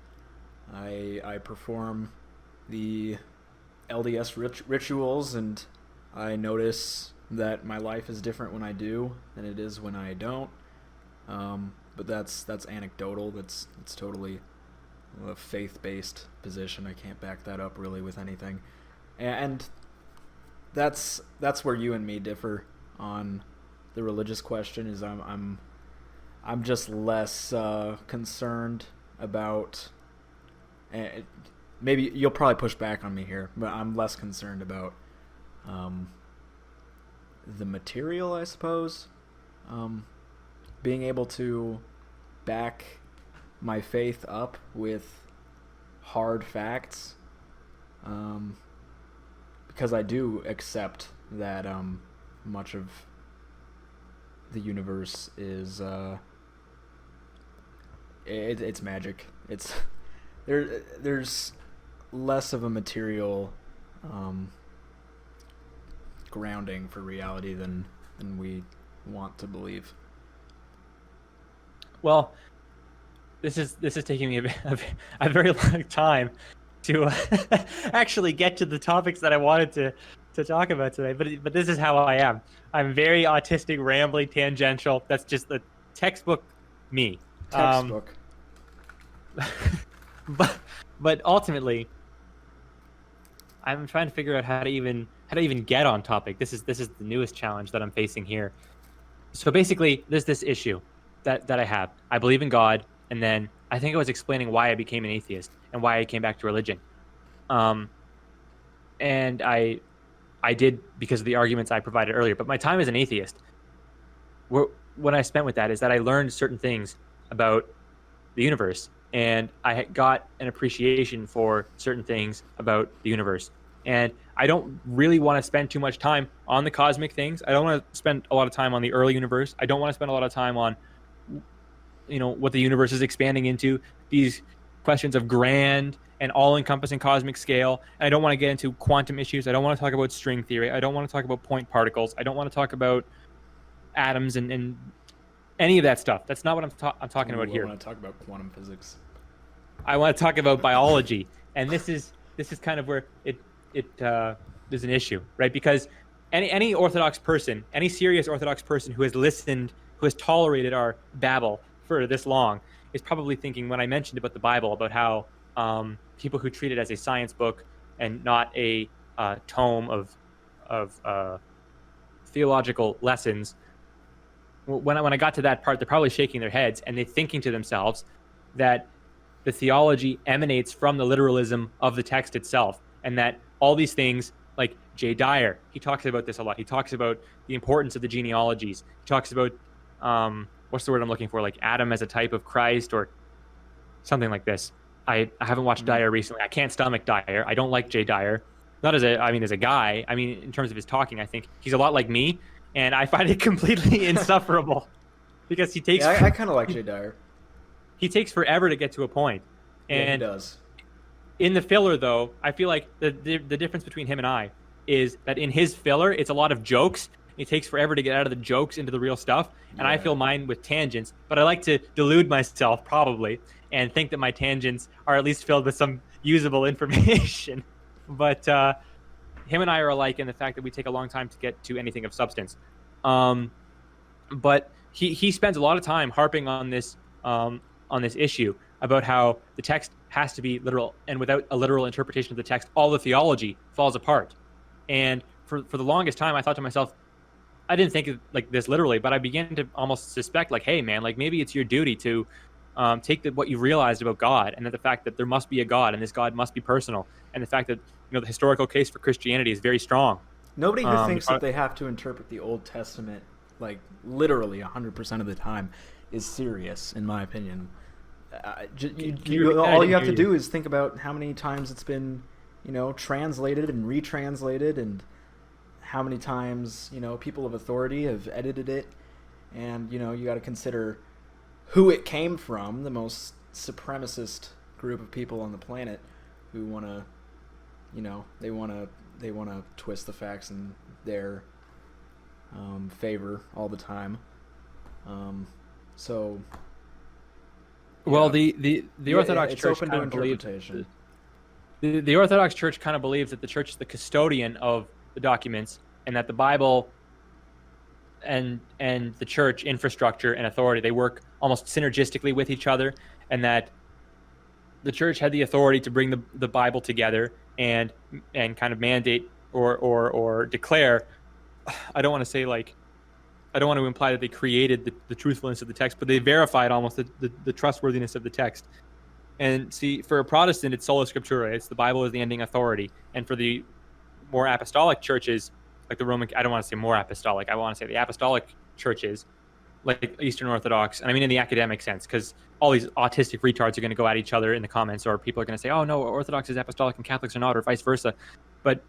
I perform the LDS rituals, and I notice that my life is different when I do than it is when I don't. But that's anecdotal. It's totally a faith-based position. I can't back that up really with anything. And that's where you and me differ on the religious question. Is I'm just less concerned about. Uh, Maybe you'll probably push back on me here, but I'm less concerned about um, the material, I suppose. Um, Being able to back my faith up with hard facts, um, because I do accept that much of the universe is it's magic. It's there's less of a material um, grounding for reality than we want to believe. Well, this is taking me a very long time to actually get to the topics that I wanted to talk about today. But this is how I am. I'm very autistic, rambly, tangential. That's just the textbook me. Textbook. But but ultimately, I'm trying to figure out how to even get on topic. This is the newest challenge that I'm facing here. So basically, there's this issue that I have. I believe in God, and then I think I was explaining why I became an atheist and why I came back to religion. Um, and I did because of the arguments I provided earlier. But my time as an atheist, what I spent with that is that I learned certain things about the universe, and I got an appreciation for certain things about the universe. And I don't really want to spend too much time on the cosmic things. I don't want to spend a lot of time on the early universe. I don't want to spend a lot of time on, what the universe is expanding into, these questions of grand and all-encompassing cosmic scale. And I don't want to get into quantum issues. I don't want to talk about string theory. I don't want to talk about point particles. I don't want to talk about atoms and any of that stuff. That's not what I'm talking about here. I want to talk about quantum physics. I want to talk about biology, and this is kind of where it is an issue, right? Because any Orthodox person, any serious Orthodox person who has listened, who has tolerated our babble for this long, is probably thinking when I mentioned about the Bible, about how people who treat it as a science book and not a tome of theological lessons. When I got to that part, they're probably shaking their heads and they're thinking to themselves that the theology emanates from the literalism of the text itself, and that all these things, like Jay Dyer, he talks about this a lot. He talks about the importance of the genealogies. He talks about what's the word I'm looking for, like Adam as a type of Christ or something like this. I haven't watched Dyer recently. I can't stomach Dyer. I don't like Jay Dyer. Not as a guy. I mean, in terms of his talking, I think he's a lot like me, and I find it completely insufferable because he takes. Yeah, I kind of like Jay Dyer. He takes forever to get to a point. And yeah, he does. In the filler, though, I feel like the difference between him and I is that in his filler, it's a lot of jokes. It takes forever to get out of the jokes into the real stuff. And I fill mine with tangents. But I like to delude myself, probably, and think that my tangents are at least filled with some usable information. But him and I are alike in the fact that we take a long time to get to anything of substance. But he spends a lot of time harping on this issue about how the text has to be literal, and without a literal interpretation of the text, all the theology falls apart. And for the longest time, I thought to myself, I didn't think of like this literally, but I began to almost suspect, like, hey, man, like maybe it's your duty to take what you realized about God, and that the fact that there must be a God, and this God must be personal, and the fact that the historical case for Christianity is very strong. Nobody who thinks that they have to interpret the Old Testament like literally 100% of the time is serious, in my opinion. All you have to do is think about how many times it's been, translated and retranslated, and how many times, people of authority have edited it. And, you got to consider who it came from, the most supremacist group of people on the planet who want to, they want to twist the facts in their favor all the time. So... Well, the Orthodox Church open to interpretation. The Orthodox Church kind of believes that the Church is the custodian of the documents, and that the Bible and the Church infrastructure and authority, they work almost synergistically with each other, and that the Church had the authority to bring the Bible together, and kind of mandate or declare. I don't want to say like I don't want to imply that they created the truthfulness of the text, but they verified almost the trustworthiness of the text. And see, for a Protestant, it's sola scriptura. It's the Bible is the ending authority. And for the more apostolic churches, like the Roman, I don't want to say more apostolic. I want to say the apostolic churches, like Eastern Orthodox, and I mean in the academic sense, because all these autistic retards are going to go at each other in the comments, or people are going to say, "Oh no, Orthodox is apostolic and Catholics are not," or vice versa. But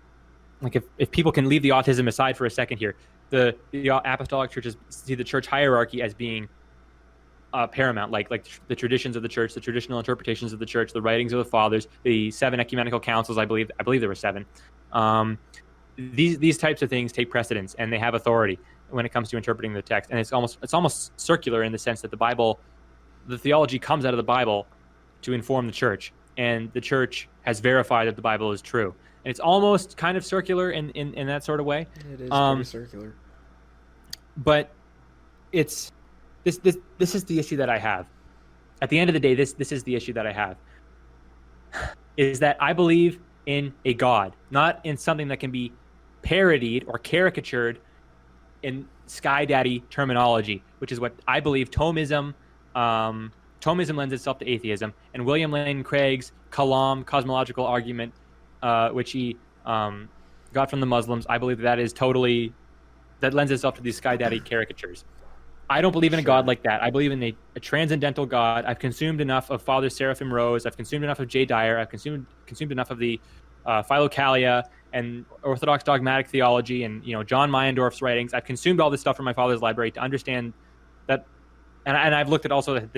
like if people can leave the autism aside for a second here, the apostolic churches see the church hierarchy as being paramount, like the traditions of the church, the traditional interpretations of the church, the writings of the fathers, the 7 ecumenical councils. I believe there were 7. These types of things take precedence, and they have authority when it comes to interpreting the text. And it's almost circular in the sense that the theology comes out of the Bible to inform the church, and the church has verified that the Bible is true. And it's almost kind of circular in that sort of way. It is pretty circular. But it's this is the issue that I have. At the end of the day, this is the issue that I have. Is that I believe in a God, not in something that can be parodied or caricatured in Sky Daddy terminology, which is what I believe Thomism lends itself to atheism, and William Lane Craig's Kalam cosmological argument, which he got from the Muslims, I believe that lends itself to these Sky Daddy caricatures. I don't believe in a God like that. I believe in a transcendental God. I've consumed enough of Father Seraphim Rose. I've consumed enough of Jay Dyer. I've consumed enough of the Philokalia and Orthodox dogmatic theology and John Meyendorff's writings. I've consumed all this stuff from my father's library to understand that, and I've looked at also the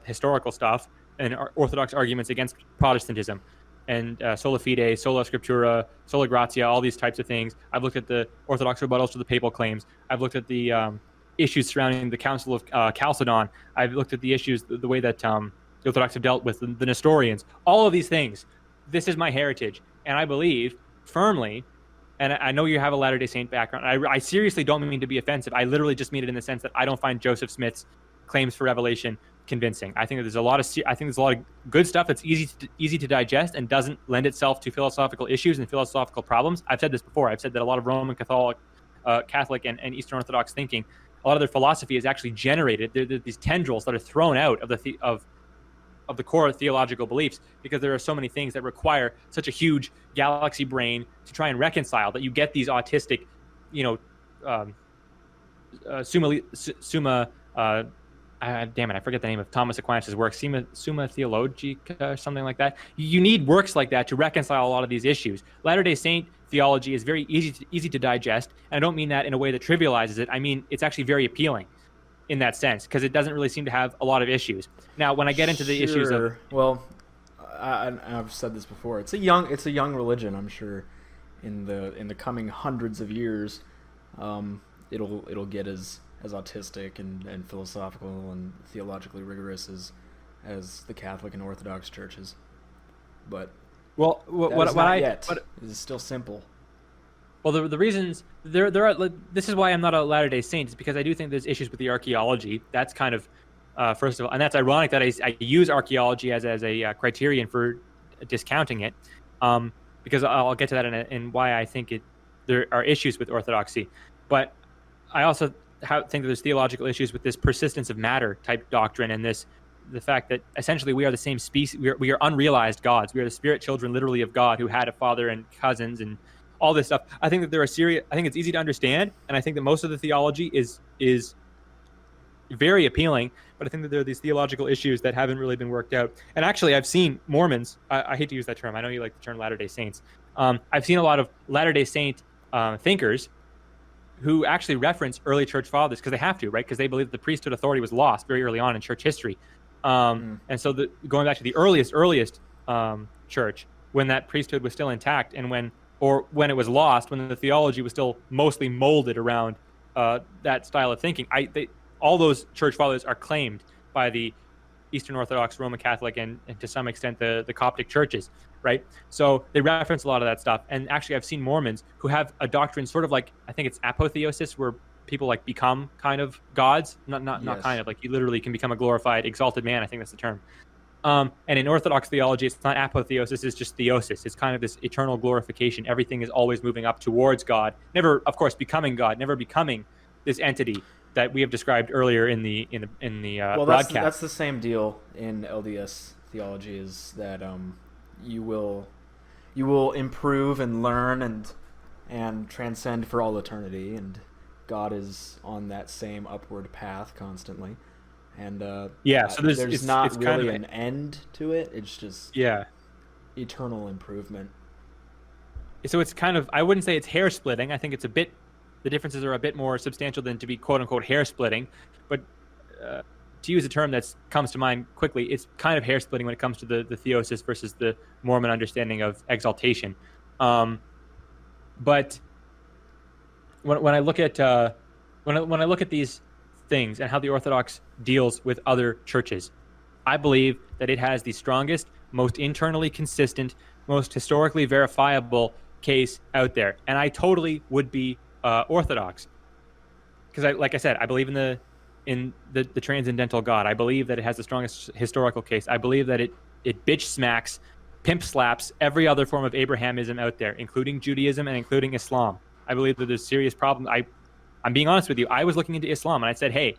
historical stuff and Orthodox arguments against Protestantism and sola fide, sola scriptura, sola gratia, all these types of things. I've looked at the Orthodox rebuttals to the papal claims. I've looked at the issues surrounding the Council of Chalcedon. I've looked at the issues, the way that the Orthodox have dealt with the Nestorians. All of these things. This is my heritage, and I believe firmly, and I know you have a Latter-day Saint background. I seriously don't mean to be offensive. I literally just mean it in the sense that I don't find Joseph Smith's claims for revelation convincing. I think that there's a lot of good stuff that's easy to digest and doesn't lend itself to philosophical issues and philosophical problems. I've said this before. I've said that a lot of Roman Catholic and Eastern Orthodox thinking, a lot of their philosophy is actually generated. They're these tendrils that are thrown out of the core theological beliefs, because there are so many things that require such a huge galaxy brain to try and reconcile, that you get these autistic, damn it, I forget the name of Thomas Aquinas' work, Summa Theologica or something like that. You need works like that to reconcile a lot of these issues. Latter-day Saint theology is very easy to digest, and I don't mean that in a way that trivializes it. I mean, it's actually very appealing in that sense, because it doesn't really seem to have a lot of issues. Now, when I get into the issues of... Well, I've said this before. It's a young religion. I'm sure in the coming hundreds of years, it'll get as autistic and philosophical and theologically rigorous as the Catholic and Orthodox churches. But it is still simple. Well, the reasons there are. This is why I'm not a Latter-day Saint, is because I do think there's issues with the archaeology. That's kind of first of all, and that's ironic that I use archaeology as a criterion for discounting it, because I'll get to that in why I think there are issues with orthodoxy. But I also think that there's theological issues with this persistence of matter type doctrine, and the fact that essentially we are the same species. We are unrealized gods. We are the spirit children, literally, of God, who had a father and cousins and all this stuff. I think that there are serious. I think it's easy to understand, and I think that most of the theology is very appealing. But I think that there are these theological issues that haven't really been worked out. And actually, I've seen Mormons. I hate to use that term. I know you like the term Latter-day Saints. I've seen a lot of Latter-day Saint thinkers who actually reference early church fathers, because they have to, right? Because they believe that the priesthood authority was lost very early on in church history. And so going back to the earliest church, when that priesthood was still intact, and when it was lost, when the theology was still mostly molded around that style of thinking, all those church fathers are claimed by the Eastern Orthodox, Roman Catholic, and to some extent the Coptic churches, right? So they reference a lot of that stuff. And actually, I've seen Mormons who have a doctrine sort of like, I think it's apotheosis, where people like become kind of gods, not kind of, like you literally can become a glorified, exalted man. I think that's the term. And in Orthodox theology, it's not apotheosis, it's just theosis. It's kind of this eternal glorification. Everything is always moving up towards God, never, of course, becoming God, never becoming this entity that we have described earlier in the Well, that's broadcast. the same deal in LDS theology. Is that you will you will improve and learn and transcend for all eternity, and God is on that same upward path constantly. And Yeah, so there's there's it's not kind really of an end to it. It's just yeah. eternal improvement. So it's kind of, I wouldn't say it's hair splitting. I think it's a bit, the differences are a bit more substantial than to be quote unquote hair splitting. But uh, to use a term that comes to mind quickly, it's kind of hair splitting when it comes to the theosis versus the Mormon understanding of exaltation. Um, but when I look at when I look at these things and how the Orthodox deals with other churches, I believe that it has the strongest, most internally consistent, most historically verifiable case out there, and I totally would be Orthodox because, like I said, I believe in the transcendental God. I believe that it has the strongest historical case. I believe that it bitch smacks, pimp slaps every other form of Abrahamism out there, including Judaism and including Islam. I believe that there's serious problems. I'm being honest with you. I was looking into Islam and I said, hey,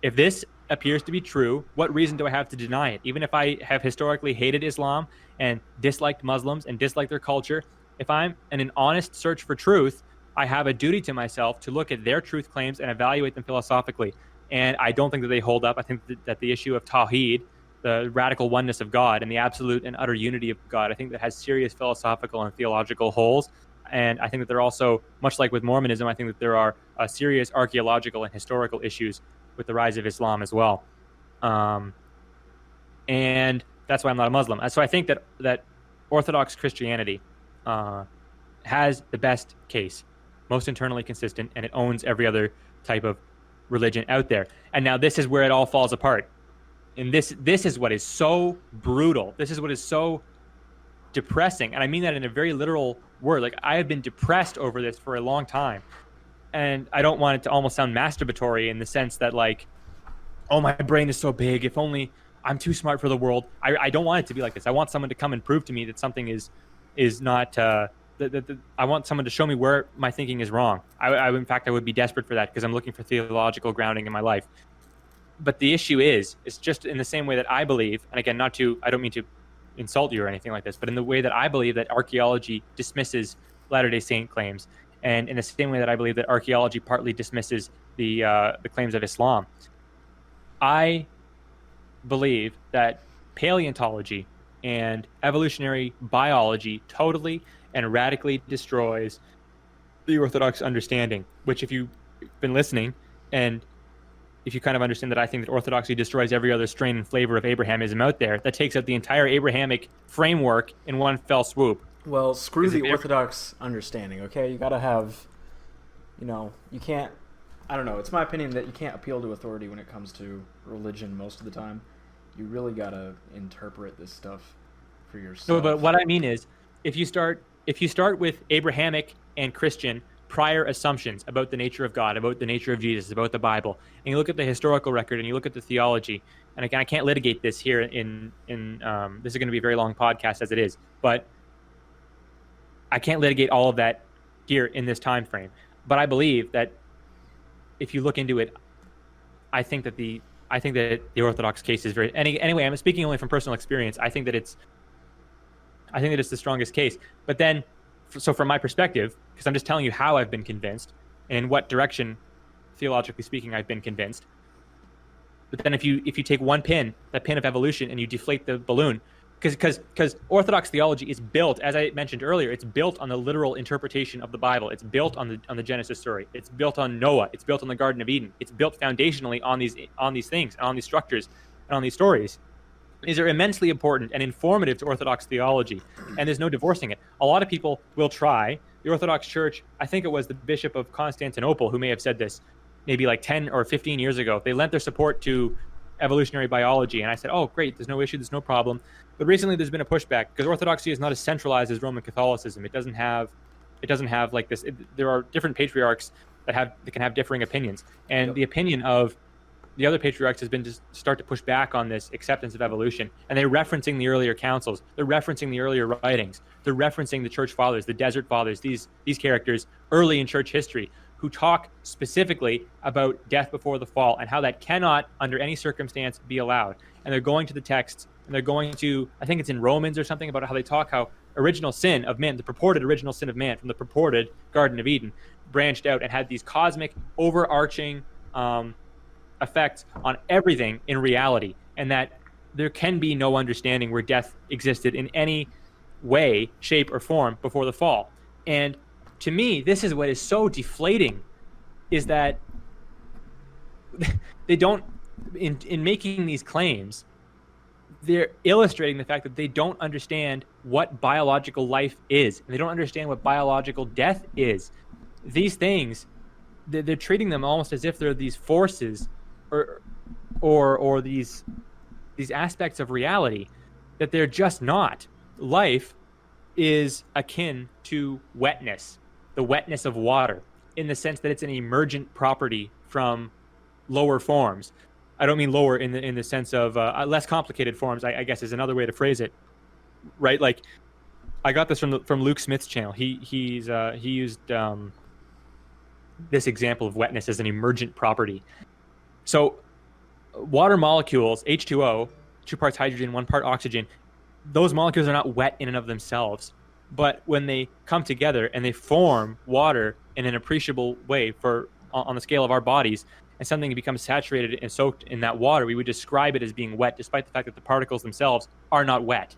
if this appears to be true, what reason do I have to deny it? Even if I have historically hated Islam and disliked Muslims and disliked their culture, if I'm in an honest search for truth, I have a duty to myself to look at their truth claims and evaluate them philosophically. And I don't think that they hold up. I think that the issue of Tawheed, the radical oneness of God and the absolute and utter unity of God, I think that has serious philosophical and theological holes. And I think that they're also, much like with Mormonism, I think that there are serious archaeological and historical issues with the rise of Islam as well. Um, and that's why I'm not a Muslim. So I think that Orthodox Christianity has the best case, most internally consistent, and it owns every other type of religion out there. And now this is where it all falls apart. And this is what is so brutal. This is what is so depressing. And I mean that in a very literal word. Like, I have been depressed over this for a long time. And I don't want it to almost sound masturbatory in the sense that, like, oh, my brain is so big. If only I'm too smart for the world. I don't want it to be like this. I want someone to come and prove to me that something is not. I want someone to show me where my thinking is wrong. In fact, I would be desperate for that because I'm looking for theological grounding in my life. But the issue it's just in the same way that I believe, and again, I don't mean to insult you or anything like this, but in the way that I believe that archaeology dismisses Latter-day Saint claims, and in the same way that I believe that archaeology partly dismisses the claims of Islam, I believe that paleontology and evolutionary biology totally and radically destroys the Orthodox understanding, which, if you've been listening and if you kind of understand that I think that Orthodoxy destroys every other strain and flavor of Abrahamism out there, that takes out the entire Abrahamic framework in one fell swoop. Well, screw the Orthodox understanding, okay? You gotta have, you can't, I don't know, it's my opinion that you can't appeal to authority when it comes to religion most of the time. You really gotta interpret this stuff for yourself. No, but what I mean is, if you start with Abrahamic and Christian prior assumptions about the nature of God, about the nature of Jesus, about the Bible, and you look at the historical record and you look at the theology, and again, I can't litigate this here in this is going to be a very long podcast as it is, but I can't litigate all of that here in this time frame. But I believe that if you look into it, I think that the Orthodox case is very. Anyway, I'm speaking only from personal experience. I think that it's the strongest case. But then, so from my perspective, because I'm just telling you how I've been convinced and in what direction, theologically speaking, I've been convinced. But then if you take one pin, that pin of evolution, and you deflate the balloon, because Orthodox theology is built, as I mentioned earlier, it's built on the literal interpretation of the Bible. It's built on the Genesis story. It's built on Noah. It's built on the Garden of Eden. It's built foundationally on these things and on these structures and on these stories. These are immensely important and informative to Orthodox theology, and there's no divorcing it. A lot of people will try. The Orthodox Church, I think it was the Bishop of Constantinople who may have said this maybe like 10 or 15 years ago. They lent their support to evolutionary biology, and I said, oh, great, there's no issue, there's no problem. But recently there's been a pushback because Orthodoxy is not as centralized as Roman Catholicism. It doesn't have like this. There are different patriarchs that can have differing opinions, and the opinion of the other patriarchs has been to start to push back on this acceptance of evolution. And they're referencing the earlier councils. They're referencing the earlier writings. They're referencing the church fathers, the desert fathers, these characters early in church history who talk specifically about death before the fall and how that cannot, under any circumstance, be allowed. And they're going to the texts, and they're going to, I think it's in Romans or something, about how they talk how original sin of man, the purported original sin of man from the purported Garden of Eden, branched out and had these cosmic, overarching effects on everything in reality, and that there can be no understanding where death existed in any way, shape, or form before the fall. And to me, this is what is so deflating, is that they don't, in making these claims, they're illustrating the fact that they don't understand what biological life is, and they don't understand what biological death is. These things, they're treating them almost as if they're these forces or these aspects of reality that they're just not. Life is akin to wetness, the wetness of water, in the sense that it's an emergent property from lower forms. I don't mean lower in the sense of less complicated forms, I guess is another way to phrase it, right? Like, I got this from Luke Smith's channel. He used this example of wetness as an emergent property. So water molecules, H2O, 2 parts hydrogen, 1 part oxygen, those molecules are not wet in and of themselves. But when they come together and they form water in an appreciable way on the scale of our bodies, and something becomes saturated and soaked in that water, we would describe it as being wet, despite the fact that the particles themselves are not wet.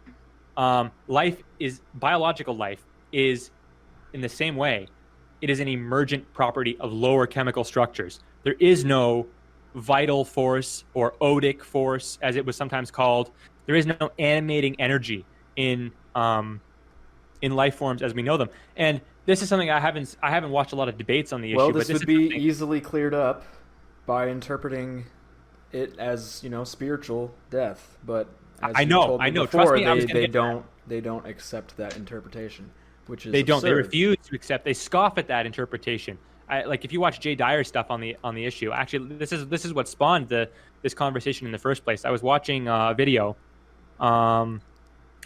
Biological life is, in the same way, it is an emergent property of lower chemical structures. There is no vital force or odic force, as it was sometimes called. There is no animating energy in life forms as we know them. And this is something I haven't watched a lot of debates on the issue. Well, this but would be easily cleared up by interpreting it as, spiritual death. But as I know. Before, Trust me, they don't accept that interpretation, which is they don't. absurd. They refuse to accept. They scoff at that interpretation. Like, if you watch Jay Dyer's stuff on the issue, actually, this is what spawned this conversation in the first place. I was watching a video.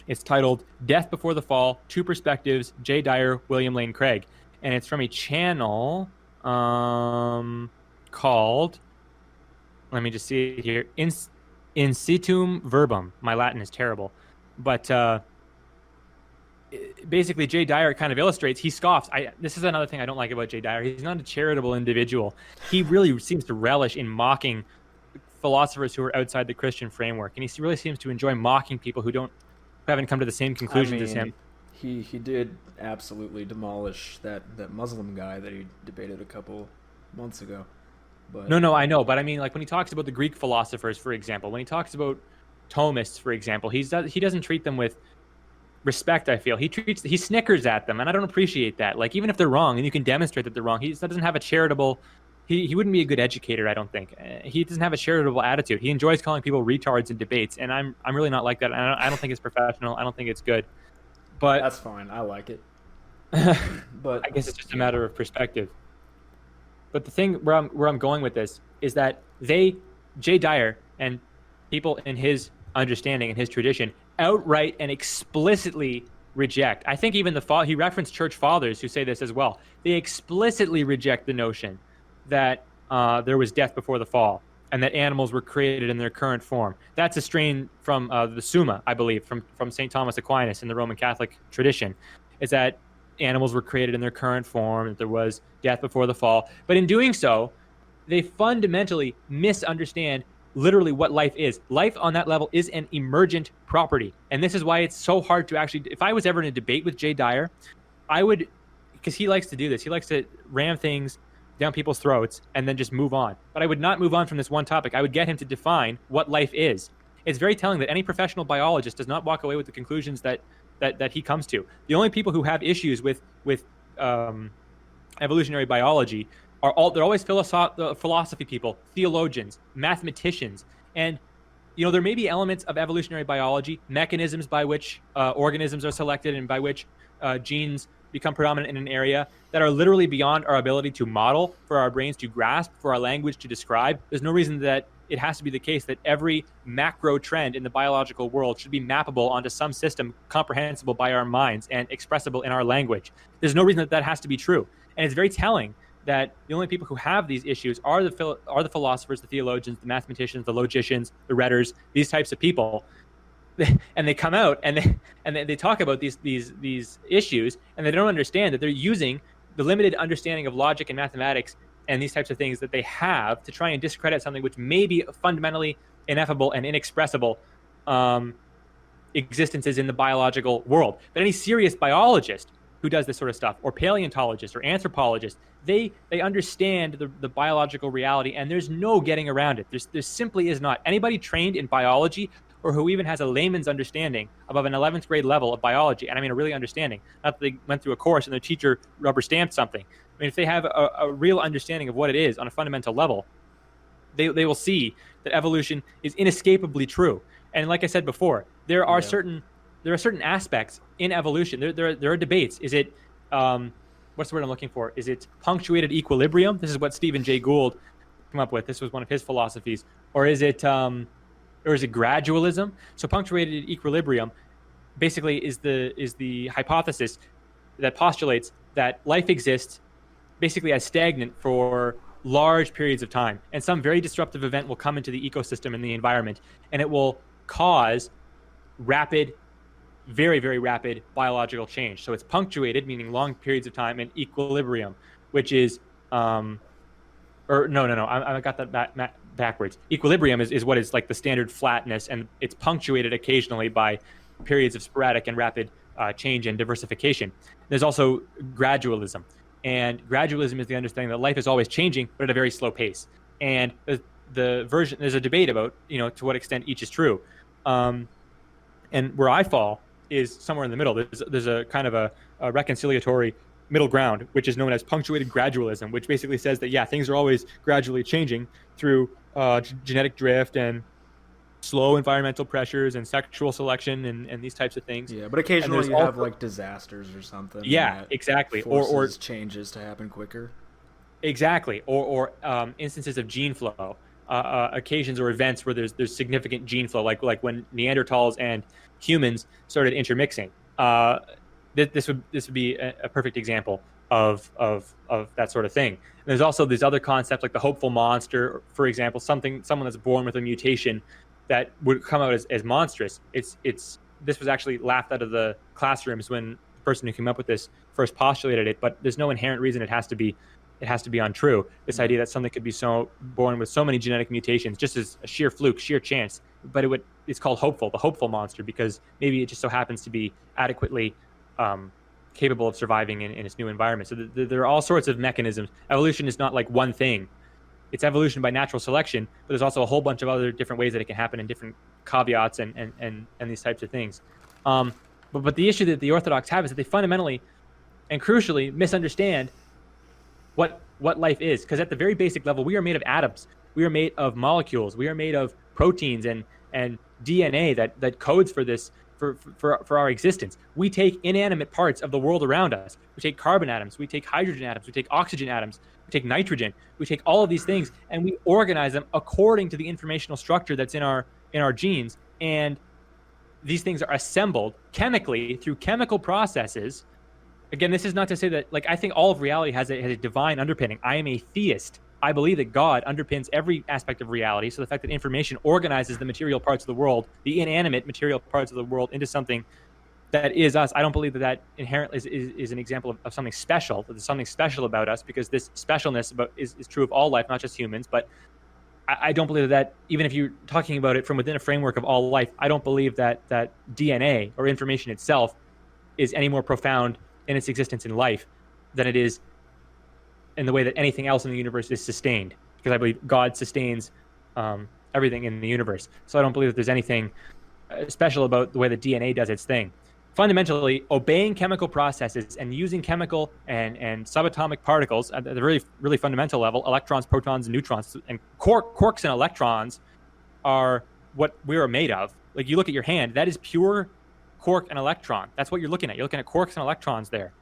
It's titled "Death Before the Fall: 2 Perspectives." Jay Dyer, William Lane Craig, and it's from a channel called. Let me just see it here. In situm verbum. My Latin is terrible, but basically Jay Dyer kind of illustrates. He scoffs. This is another thing I don't like about Jay Dyer. He's not a charitable individual. He really seems to relish in mocking philosophers who are outside the Christian framework, and he really seems to enjoy mocking people who haven't come to the same conclusions as him. He did absolutely demolish that Muslim guy that he debated a couple months ago. But No, I know, but I mean, like, when he talks about the Greek philosophers, for example, when he talks about Thomists, for example, he doesn't treat them with respect. I feel he snickers at them, and I don't appreciate that. Like, even if they're wrong and you can demonstrate that they're wrong, he doesn't have a charitable. He wouldn't be a good educator, I don't think. He doesn't have a charitable attitude. He enjoys calling people retards in debates, and I'm really not like that. I don't think it's professional. I don't think it's good. But that's fine. I like it. But I guess it's just a matter of perspective. But the thing where I'm going with this is that Jay Dyer and people in his understanding and his tradition outright and explicitly reject. I think even he referenced church fathers who say this as well. They explicitly reject the notion that there was death before the fall and that animals were created in their current form. That's a strain from the Summa, I believe, from St. Thomas Aquinas in the Roman Catholic tradition, is that animals were created in their current form, that there was death before the fall. But in doing so, they fundamentally misunderstand literally what life is. Life on that level is an emergent property. And this is why it's so hard to actually, if I was ever in a debate with Jay Dyer, I would, because he likes to do this, he likes to ram things down people's throats and then just move on. But I would not move on from this one topic. I would get him to define what life is. It's very telling that any professional biologist does not walk away with the conclusions that he comes to. The only people who have issues with evolutionary biology they're always philosophy people, theologians, mathematicians, and there may be elements of evolutionary biology, mechanisms by which organisms are selected and by which genes become predominant in an area that are literally beyond our ability to model, for our brains to grasp, for our language to describe. There's no reason that it has to be the case that every macro trend in the biological world should be mappable onto some system comprehensible by our minds and expressible in our language. There's no reason that that has to be true. And it's very telling that the only people who have these issues are the philosophers, the theologians, the mathematicians, the logicians, the rhetors, these types of people. And they come out and they talk about these issues, and they don't understand that they're using the limited understanding of logic and mathematics and these types of things that they have to try and discredit something which may be fundamentally ineffable and inexpressible existences in the biological world. But any serious biologist who does this sort of stuff, or paleontologist or anthropologist, they understand the biological reality, and there's no getting around it. There simply is not. Anybody trained in biology or who even has a layman's understanding above an 11th grade level of biology, and I mean a really understanding, not that they went through a course and their teacher rubber stamped something. I mean, if they have a real understanding of what it is on a fundamental level, they will see that evolution is inescapably true. And like I said before, there are certain aspects in evolution. There are debates. Is it what's the word I'm looking for? Is it punctuated equilibrium? This is what Stephen Jay Gould came up with. This was one of his philosophies. Or is it gradualism? So punctuated equilibrium basically is the hypothesis that postulates that life exists basically as stagnant for large periods of time, and some very disruptive event will come into the ecosystem and the environment, and it will cause rapid, very, very rapid biological change. So it's punctuated, meaning long periods of time, and equilibrium, which is I got that backwards. Equilibrium is what is like the standard flatness, and it's punctuated occasionally by periods of sporadic and rapid change and diversification. There's also gradualism. And gradualism is the understanding that life is always changing, but at a very slow pace. And there's a debate about, to what extent each is true. And where I fall is somewhere in the middle. There's a kind of a reconciliatory middle ground, which is known as punctuated gradualism, which basically says that, things are always gradually changing through genetic drift and slow environmental pressures and sexual selection and these types of things. Yeah, but occasionally you have like disasters or something. Yeah, exactly. Or changes to happen quicker. Exactly. Or instances of gene flow, occasions or events where there's significant gene flow, like when Neanderthals and humans started intermixing. This would be a perfect example of that sort of thing. And there's also these other concepts like the hopeful monster, for example, someone that's born with a mutation that would come out as monstrous. This was actually laughed out of the classrooms when the person who came up with this first postulated it, but there's no inherent reason it has to be untrue. This idea that something could be so born with so many genetic mutations just as a sheer fluke, sheer chance, but it's called hopeful, the hopeful monster, because maybe it just so happens to be adequately capable of surviving in its new environment. So there are all sorts of mechanisms. Evolution is not like one thing. It's evolution by natural selection, but there's also a whole bunch of other different ways that it can happen in different caveats and these types of things. But the issue that the Orthodox have is that they fundamentally and crucially misunderstand what life is. Because at the very basic level, we are made of atoms. We are made of molecules. We are made of proteins and DNA that codes for this, for our existence. We take inanimate parts of the world around us. We take carbon atoms, we take hydrogen atoms, we take oxygen atoms, we take nitrogen, we take all of these things and we organize them according to the informational structure that's in our genes. And these things are assembled chemically through chemical processes. Again, this is not to say that, I think all of reality has a divine underpinning. I am a theist. I believe that God underpins every aspect of reality. So the fact that information organizes the material parts of the world, the inanimate material parts of the world, into something that is us, I don't believe that inherently is an example of something special, that there's something special about us, because this specialness is true of all life, not just humans. But I don't believe that, even if you're talking about it from within a framework of all life, I don't believe that DNA or information itself is any more profound in its existence in life than it is in the way that anything else in the universe is sustained, because I believe God sustains everything in the universe. So I don't believe that there's anything special about the way that DNA does its thing. Fundamentally, obeying chemical processes and using chemical and subatomic particles at the really, really fundamental level, electrons, protons, and neutrons, and quarks and electrons are what we are made of. Like, you look at your hand, that is pure quark and electron. That's what you're looking at. You're looking at quarks and electrons there,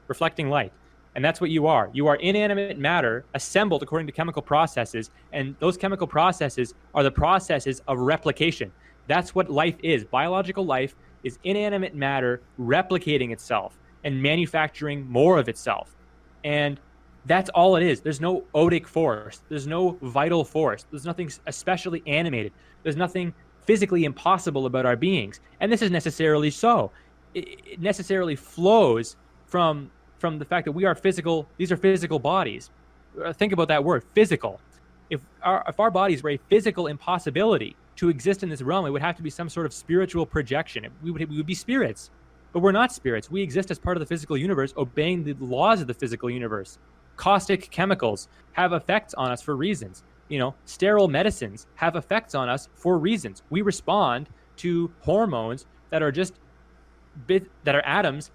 reflecting light. And that's what you are. You are inanimate matter assembled according to chemical processes. And those chemical processes are the processes of replication. That's what life is. Biological life is inanimate matter replicating itself and manufacturing more of itself. And that's all it is. There's no odic force. There's no vital force. There's nothing especially animated. There's nothing physically impossible about our beings. And this is necessarily so. It necessarily flows from the fact that we are physical. These are physical bodies. Think about that word, physical. If our bodies were a physical impossibility to exist in this realm, it would have to be some sort of spiritual projection. We would be spirits, but we're not spirits. We exist as part of the physical universe, obeying the laws of the physical universe. Caustic chemicals have effects on us for reasons. Sterile medicines have effects on us for reasons. We respond to hormones that are just that are atoms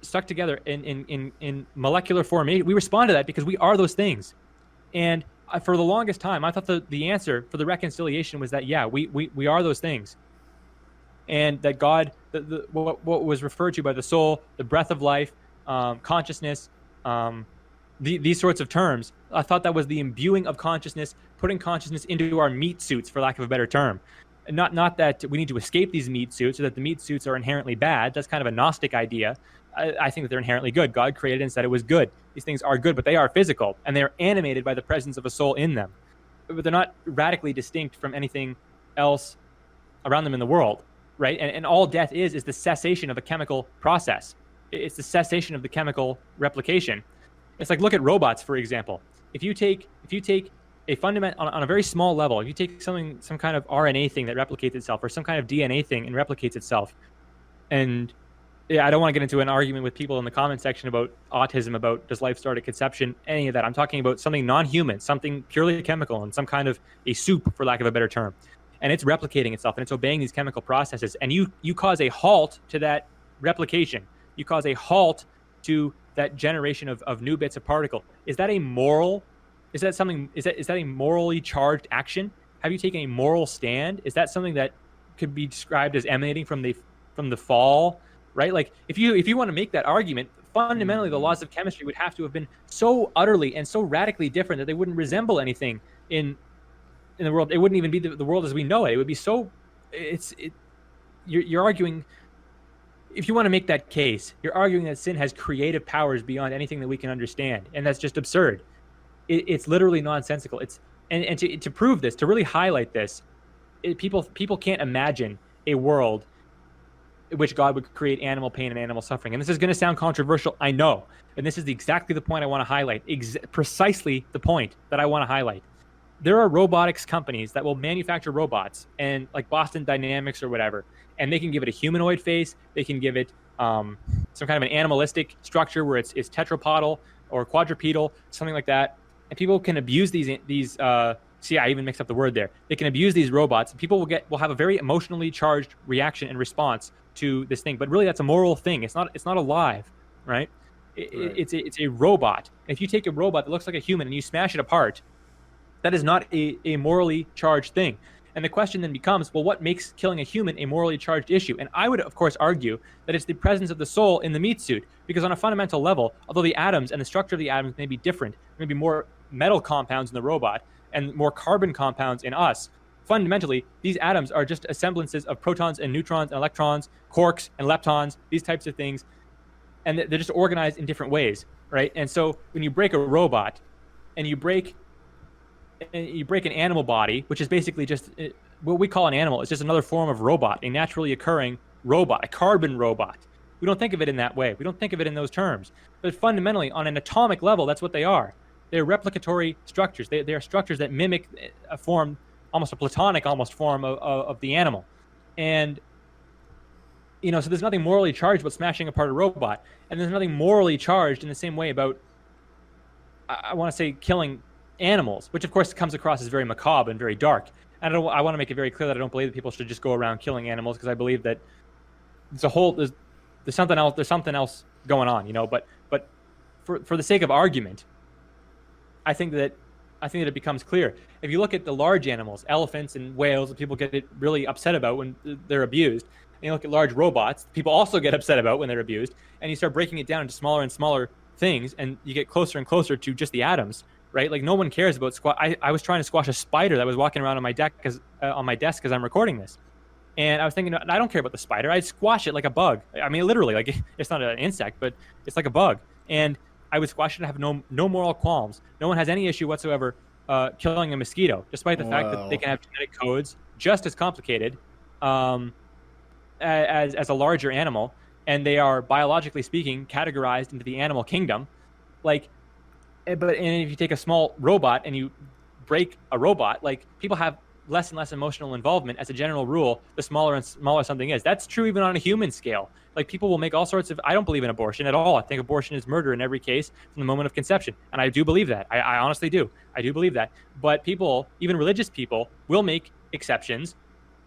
stuck together in molecular formation. We respond to that because we are those things. And for the longest time, I thought the answer for the reconciliation was that, yeah, we are those things. And that God, what was referred to by the soul, the breath of life, consciousness, these sorts of terms, I thought that was the imbuing of consciousness, putting consciousness into our meat suits, for lack of a better term. And not that we need to escape these meat suits or that the meat suits are inherently bad. That's kind of a Gnostic idea. I think that they're inherently good. God created and said it was good. These things are good, but they are physical, and they are animated by the presence of a soul in them. But they're not radically distinct from anything else around them in the world, right? And all death is the cessation of a chemical process. It's the cessation of the chemical replication. It's like, look at robots, for example. If you take a fundamental, on a very small level, if you take some kind of RNA thing that replicates itself, or some kind of DNA thing and replicates itself, and yeah, I don't want to get into an argument with people in the comment section about autism, about does life start at conception, any of that. I'm talking about something non-human, something purely chemical, and some kind of a soup, for lack of a better term. And it's replicating itself, and it's obeying these chemical processes. And you cause a halt to that replication. You cause a halt to that generation of new bits of particle. Is that a moral? Is that a morally charged action? Have you taken a moral stand? Is that something that could be described as emanating from the fall? Right? Like, if you want to make that argument, fundamentally the laws of chemistry would have to have been so utterly and so radically different that they wouldn't resemble anything in the world. It wouldn't even be the world as we know it. It would be so. You're arguing. If you want to make that case, you're arguing that sin has creative powers beyond anything that we can understand, and that's just absurd. It's literally nonsensical. And to prove this, to really highlight this, people can't imagine a world in which God would create animal pain and animal suffering. And this is going to sound controversial, I know. And this is exactly the point I want to highlight. Precisely the point that I want to highlight. There are robotics companies that will manufacture robots, and like Boston Dynamics or whatever, and they can give it a humanoid face. They can give it some kind of an animalistic structure where it's tetrapodal or quadrupedal, something like that. And people can abuse these. See, I even mixed up the word there. They can abuse these robots. People will have a very emotionally charged reaction and response to this thing. But really, that's a moral thing. It's not alive, right? It's a robot. If you take a robot that looks like a human and you smash it apart, that is not a morally charged thing. And the question then becomes, well, what makes killing a human a morally charged issue? And I would, of course, argue that it's the presence of the soul in the meat suit. Because on a fundamental level, although the atoms and the structure of the atoms may be different, maybe more metal compounds in the robot and more carbon compounds in us, fundamentally, these atoms are just assemblances of protons and neutrons and electrons, quarks and leptons, these types of things. And they're just organized in different ways, right? And so when you break a robot and you break an animal body, which is basically just what we call an animal, it's just another form of robot, a naturally occurring robot, a carbon robot. We don't think of it in that way. We don't think of it in those terms. But fundamentally, on an atomic level, that's what they are. They're replicatory structures. They are structures that mimic a form, almost a platonic form of the animal. And, so there's nothing morally charged about smashing apart a robot. And there's nothing morally charged in the same way about, I want to say, killing animals, which of course comes across as very macabre and very dark. And I want to make it very clear that I don't believe that people should just go around killing animals, because I believe that there's something else going on, but for the sake of argument, I think that it becomes clear. If you look at the large animals, elephants and whales, that people get really upset about when they're abused, and you look at large robots, people also get upset about when they're abused, and you start breaking it down into smaller and smaller things, and you get closer and closer to just the atoms, right? Like no one cares about squash. I was trying to squash a spider that was walking around on my deck on my desk because I'm recording this. And I was thinking, I don't care about the spider. I'd squash it like a bug. I mean, literally, like it's not an insect, but it's like a bug. And I would squash it and have no moral qualms. No one has any issue whatsoever killing a mosquito, despite the fact that they can have genetic codes just as complicated as a larger animal, and they are biologically speaking categorized into the animal kingdom. Like, but and if you take a small robot and you break a robot, like people have less and less emotional involvement as a general rule, the smaller and smaller something is. That's true even on a human scale. Like people will make all sorts of, I don't believe in abortion at all. I think abortion is murder in every case from the moment of conception. And I do believe that. I honestly do. I do believe that. But people, even religious people, will make exceptions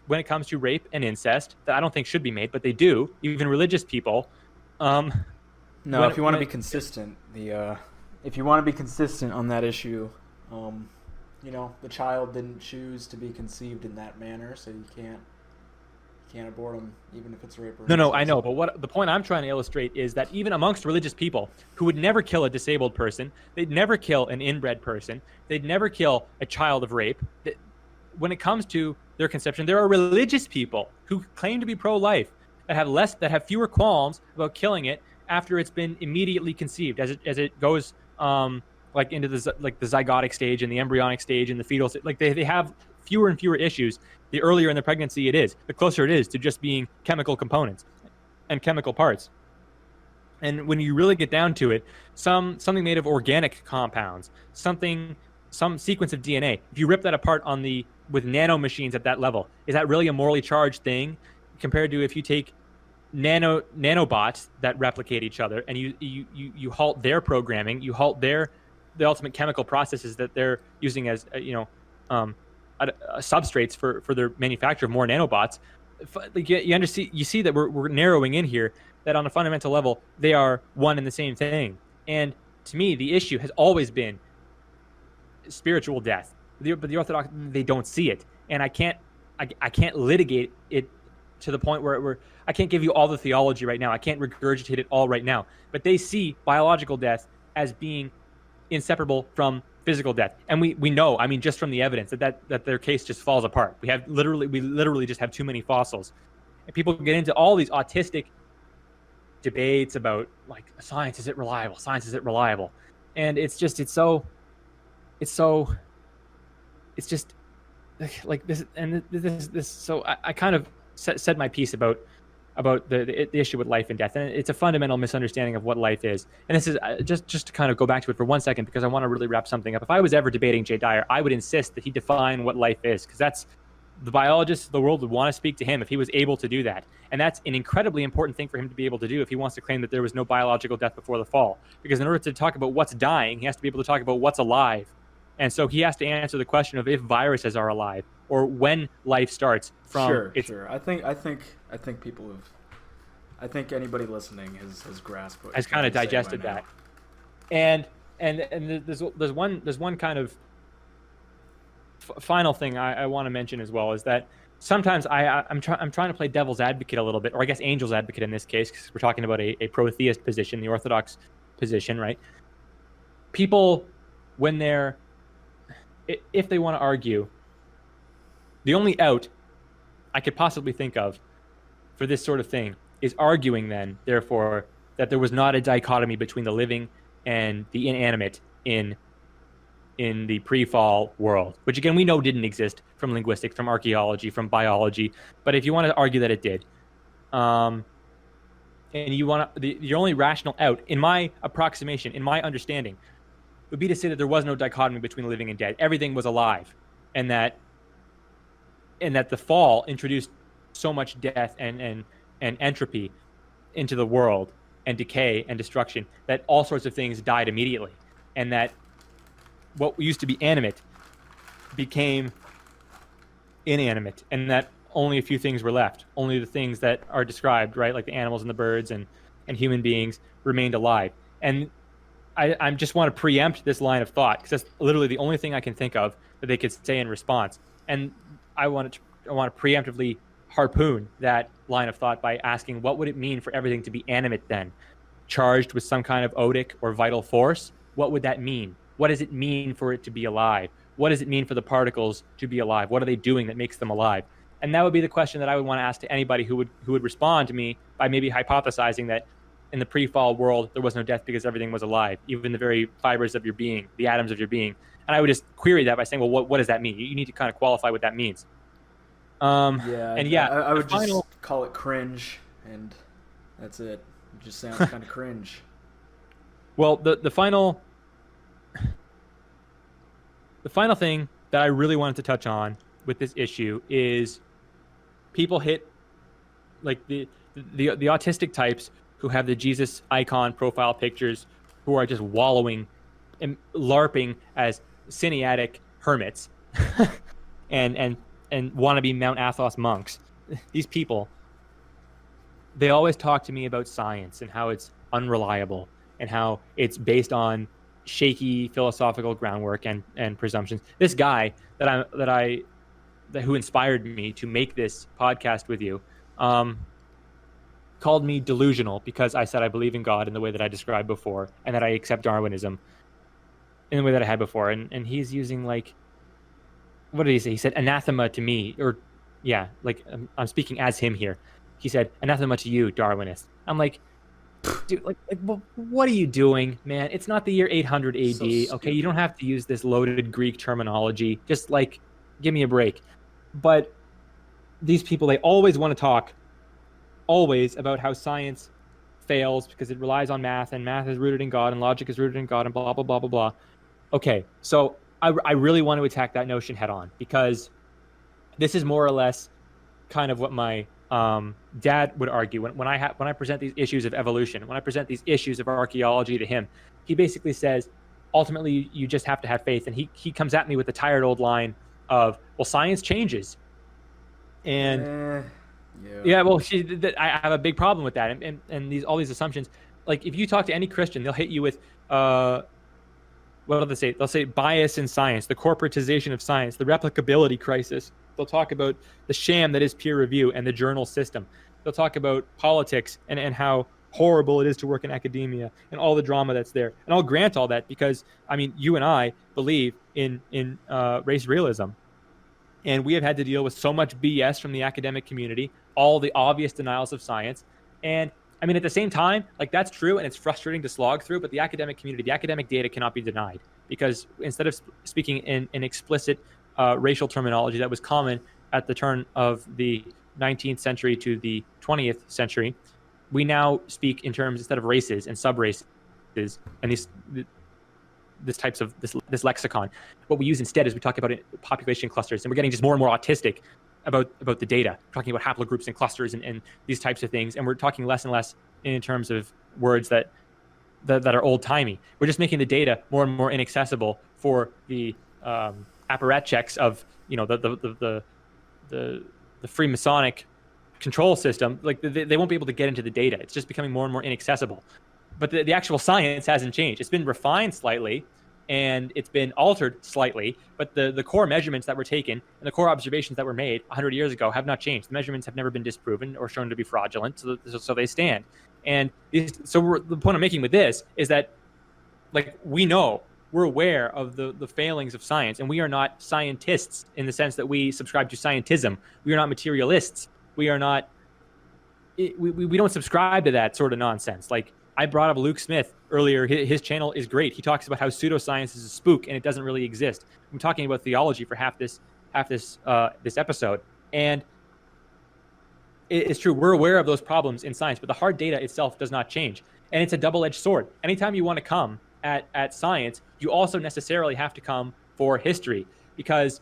when it comes to rape and incest that I don't think should be made, but they do. Even religious people. No, if you want to be consistent, if you want to be consistent on that issue, the child didn't choose to be conceived in that manner, so you can't abort them, even if it's rape or No, I know, but what the point I'm trying to illustrate is that even amongst religious people who would never kill a disabled person, they'd never kill an inbred person, they'd never kill a child of rape. When it comes to their conception, there are religious people who claim to be pro-life that have fewer qualms about killing it after it's been immediately conceived, as it goes like into the zygotic stage and the embryonic stage and the fetal stage. Like they have fewer and fewer issues the earlier in the pregnancy it is, the closer it is to just being chemical components and chemical parts. And when you really get down to it, something made of organic compounds, some sequence of DNA, if you rip that apart with nanomachines at that level, is that really a morally charged thing compared to if you take nanobots that replicate each other and you halt their programming, you halt the ultimate chemical processes that they're using as substrates for their manufacture of more nanobots. Like you see that we're narrowing in here, that on a fundamental level they are one and the same thing. And to me, the issue has always been spiritual death. But the Orthodox, they don't see it, and I can't litigate it to the point where I can't give you all the theology right now. I can't regurgitate it all right now. But they see biological death as being inseparable from physical death, and we know, I mean, just from the evidence that their case just falls apart. We literally just have too many fossils, and people get into all these autistic debates about like science is it reliable, and it's just like this and this. So I kind of said my piece about the issue with life and death, and it's a fundamental misunderstanding of what life is. And this is just to kind of go back to it for 1 second, because I want to really wrap something up. If I was ever debating Jay Dyer, I would insist that he define what life is, because that's the biologists of the world would want to speak to him if he was able to do that. And that's an incredibly important thing for him to be able to do if he wants to claim that there was no biological death before the fall. Because in order to talk about what's dying, he has to be able to talk about what's alive. And so he has to answer the question of if viruses are alive, or when life starts from. Sure. I think people have. I think anybody listening has grasped what has kind of digested that. And there's one kind of final thing I want to mention as well, is that sometimes I'm trying to play devil's advocate a little bit, or I guess angel's advocate in this case, because we're talking about a pro-theist position, the Orthodox position, right? People, if they want to argue, the only out I could possibly think of for this sort of thing is arguing then, therefore, that there was not a dichotomy between the living and the inanimate in the pre-fall world, which again we know didn't exist from linguistics, from archaeology, from biology. But if you want to argue that it did, and you want your only rational out, in my approximation, in my understanding, would be to say that there was no dichotomy between living and dead. Everything was alive, and that the fall introduced so much death and entropy into the world, and decay and destruction, that all sorts of things died immediately, and that what used to be animate became inanimate, and that only a few things were left. Only the things that are described, right, like the animals and the birds and human beings, remained alive. And I just want to preempt this line of thought, because that's literally the only thing I can think of that they could say in response. And I want to preemptively harpoon that line of thought by asking, what would it mean for everything to be animate then? charged with some kind of odic or vital force, what would that mean? What does it mean for it to be alive? What does it mean for the particles to be alive? What are they doing that makes them alive? And that would be the question that I would want to ask to anybody who would respond to me by maybe hypothesizing that in the pre-fall world there was no death because everything was alive, even the very fibers of your being, the atoms of your being. And I would just query that by saying, well, what does that mean? You need to kind of qualify what that means. Yeah, And yeah, I the would final just call it cringe, and that's it. It just sounds kind of cringe. well, the final thing that I really wanted to touch on with this issue is people hit like the autistic types who have the Jesus icon profile pictures, who are just wallowing and larping as cineatic hermits and want to be Mount Athos monks. These people, they always talk to me about science and how it's unreliable and how it's based on shaky philosophical groundwork and presumptions. This guy who inspired me to make this podcast with you, called me delusional because I said I believe in God in the way that I described before, and that I accept Darwinism in the way that I had before. And he's using, like, what did he say? He said anathema to me, or yeah, like I'm speaking as him here. He said anathema to you, Darwinist. I'm like, dude, what are you doing, man? It's not the year 800 AD. So okay, you don't have to use this loaded Greek terminology. Just like, give me a break. But these people, they always want to talk, always, about how science fails because it relies on math, and math is rooted in God, and logic is rooted in God, and blah blah blah blah blah. Okay, so I really want to attack that notion head on, because this is more or less kind of what my dad would argue when I present these issues of evolution, when I present these issues of archaeology to him. He basically says, ultimately, you just have to have faith. And he comes at me with the tired old line of, well, science changes. And yeah, well, I have a big problem with that. And all these assumptions, like if you talk to any Christian, they'll hit you with, what do they say? They'll say bias in science, the corporatization of science, the replicability crisis. They'll talk about the sham that is peer review and the journal system. They'll talk about politics and how horrible it is to work in academia and all the drama that's there. And I'll grant all that because, I mean, you and I believe in race realism. And we have had to deal with so much BS from the academic community, all the obvious denials of science. And I mean, at the same time, like, that's true, and it's frustrating to slog through, but the academic community, the academic data cannot be denied, because instead of speaking in explicit racial terminology that was common at the turn of the 19th century to the 20th century, we now speak in terms, instead of races and sub-races and this lexicon, what we use instead is we talk about population clusters, and we're getting just more and more autistic about the data, talking about haplogroups and clusters and these types of things, and we're talking less and less in terms of words that are old-timey. We're just making the data more and more inaccessible for the apparatchiks of, you know, the Freemasonic control system. Like, they won't be able to get into the data. It's just becoming more and more inaccessible. But the actual science hasn't changed. It's been refined slightly, and it's been altered slightly, but the core measurements that were taken and the core observations that were made 100 years ago have not changed. The measurements have never been disproven or shown to be fraudulent, so they stand. And so the point I'm making with this is that, like, we're aware of the failings of science, and we are not scientists in the sense that we subscribe to scientism. We are not materialists. We are not. We don't subscribe to that sort of nonsense. Like, I brought up Luke Smith earlier. His channel is great. He talks about how pseudoscience is a spook and it doesn't really exist. I'm talking about theology for half this episode, and it's true. We're aware of those problems in science, but the hard data itself does not change, and it's a double-edged sword. Anytime you want to come at science, you also necessarily have to come for history, because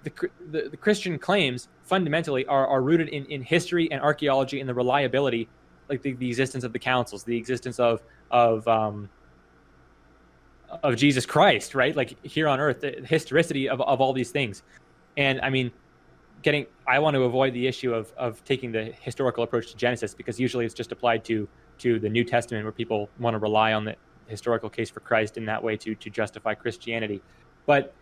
the Christian claims fundamentally are rooted in history and archaeology and the reliability, like the existence of the councils, the existence of Jesus Christ, right? Like, here on earth, the historicity of all these things. And I mean, I want to avoid the issue of taking the historical approach to Genesis, because usually it's just applied to the New Testament, where people want to rely on the historical case for Christ in that way to justify Christianity. But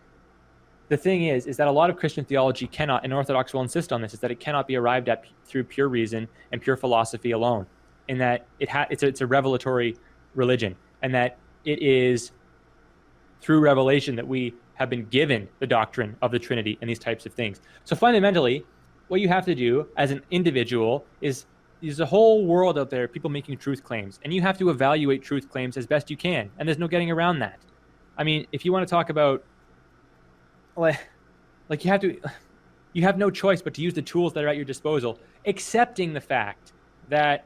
the thing is that a lot of Christian theology cannot, and Orthodox will insist on this, is that it cannot be arrived at through pure reason and pure philosophy alone. in that it's a revelatory religion, and that it is through revelation that we have been given the doctrine of the Trinity and these types of things. So fundamentally, what you have to do as an individual is there's a whole world out there, people making truth claims, and you have to evaluate truth claims as best you can, and there's no getting around that. I mean, if you want to talk about, like you have no choice but to use the tools that are at your disposal, accepting the fact that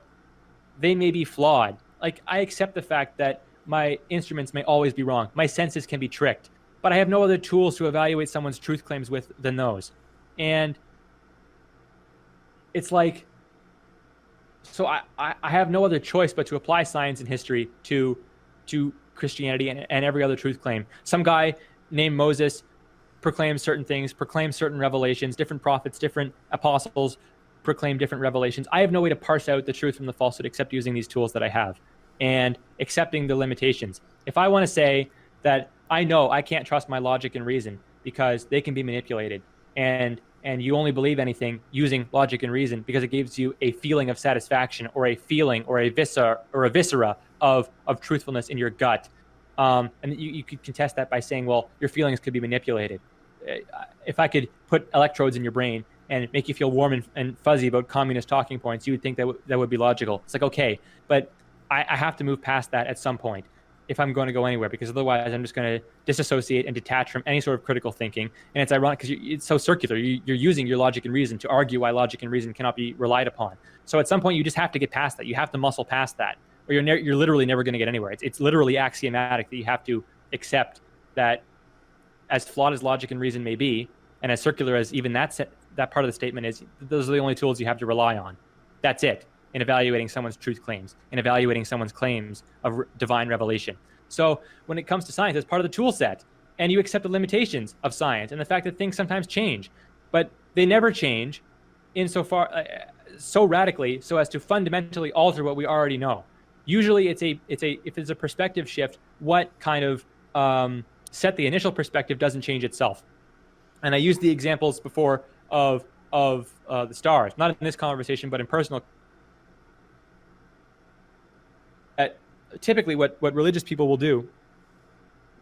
they may be flawed. Like, I accept the fact that my instruments may always be wrong. My senses can be tricked, but I have no other tools to evaluate someone's truth claims with than those. And it's like, so I have no other choice but to apply science and history to Christianity and every other truth claim. Some guy named Moses proclaims certain things, proclaims certain revelations, different prophets, different apostles proclaim different revelations. I have no way to parse out the truth from the falsehood except using these tools that I have and accepting the limitations. If I want to say that I know I can't trust my logic and reason because they can be manipulated, and you only believe anything using logic and reason because it gives you a feeling of satisfaction or a feeling or a viscera of truthfulness in your gut. And you could contest that by saying, well, your feelings could be manipulated. If I could put electrodes in your brain and make you feel warm and fuzzy about communist talking points, you would think that would be logical. It's like, okay, but I have to move past that at some point if I'm going to go anywhere, because otherwise I'm just going to disassociate and detach from any sort of critical thinking. And it's ironic because it's so circular. You're using your logic and reason to argue why logic and reason cannot be relied upon. So at some point you just have to get past that. You have to muscle past that, or you're literally never going to get anywhere. It's literally axiomatic that you have to accept that, as flawed as logic and reason may be, and as circular as even that part of the statement is, those are the only tools you have to rely on. That's it in evaluating someone's truth claims, in evaluating someone's claims of divine revelation. So when it comes to science, it's part of the tool set, and you accept the limitations of science and the fact that things sometimes change, but they never change insofar so radically so as to fundamentally alter what we already know. Usually, if it's a perspective shift, what kind of set the initial perspective doesn't change itself. And I used the examples before of the stars, not in this conversation, but in personal. Typically, what religious people will do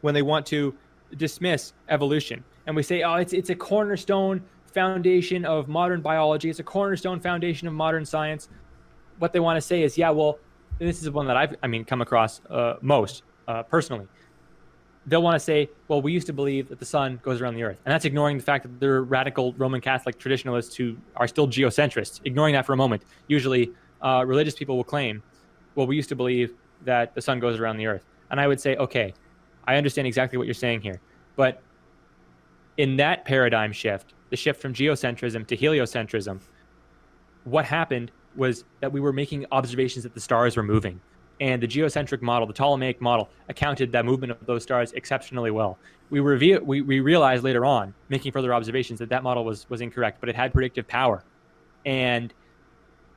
when they want to dismiss evolution, and we say, oh, it's a cornerstone foundation of modern biology, it's a cornerstone foundation of modern science. What they want to say is, yeah, well, this is one that I've come across most personally. They'll want to say, well, we used to believe that the sun goes around the earth. And that's ignoring the fact that there are radical Roman Catholic traditionalists who are still geocentrists. Ignoring that for a moment. Usually, religious people will claim, well, we used to believe that the sun goes around the earth. And I would say, okay, I understand exactly what you're saying here. But in that paradigm shift, the shift from geocentrism to heliocentrism, what happened was that we were making observations that the stars were moving. And the geocentric model, the Ptolemaic model, accounted that movement of those stars exceptionally well. We realized later on, making further observations, that model was incorrect, but it had predictive power. And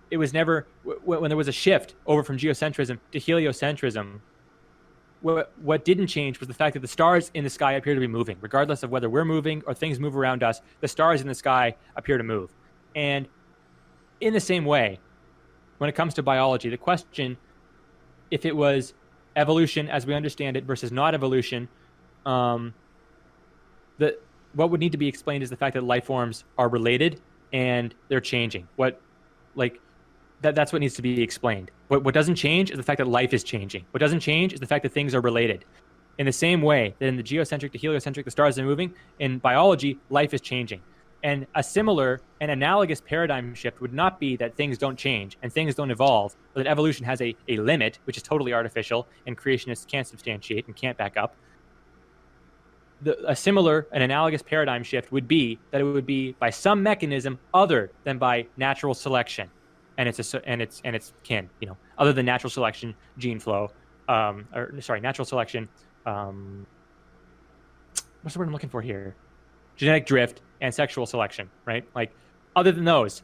it was never, when there was a shift over from geocentrism to heliocentrism, what didn't change was the fact that the stars in the sky appear to be moving. Regardless of whether we're moving or things move around us, the stars in the sky appear to move. And in the same way, when it comes to biology, the question, if it was evolution as we understand it versus not evolution, what would need to be explained is the fact that life forms are related and they're changing. That's what needs to be explained. What doesn't change is the fact that life is changing. What doesn't change is the fact that things are related. In the same way that in the geocentric to heliocentric, the stars are moving, in biology, life is changing. And a similar and analogous paradigm shift would not be that things don't change and things don't evolve, or that evolution has a limit, which is totally artificial and creationists can't substantiate and can't back up. A similar and analogous paradigm shift would be that it would be by some mechanism other than by natural selection, and its kin, other than natural selection, gene flow, natural selection. What's the word I'm looking for here? Genetic drift and sexual selection, right? Like, other than those,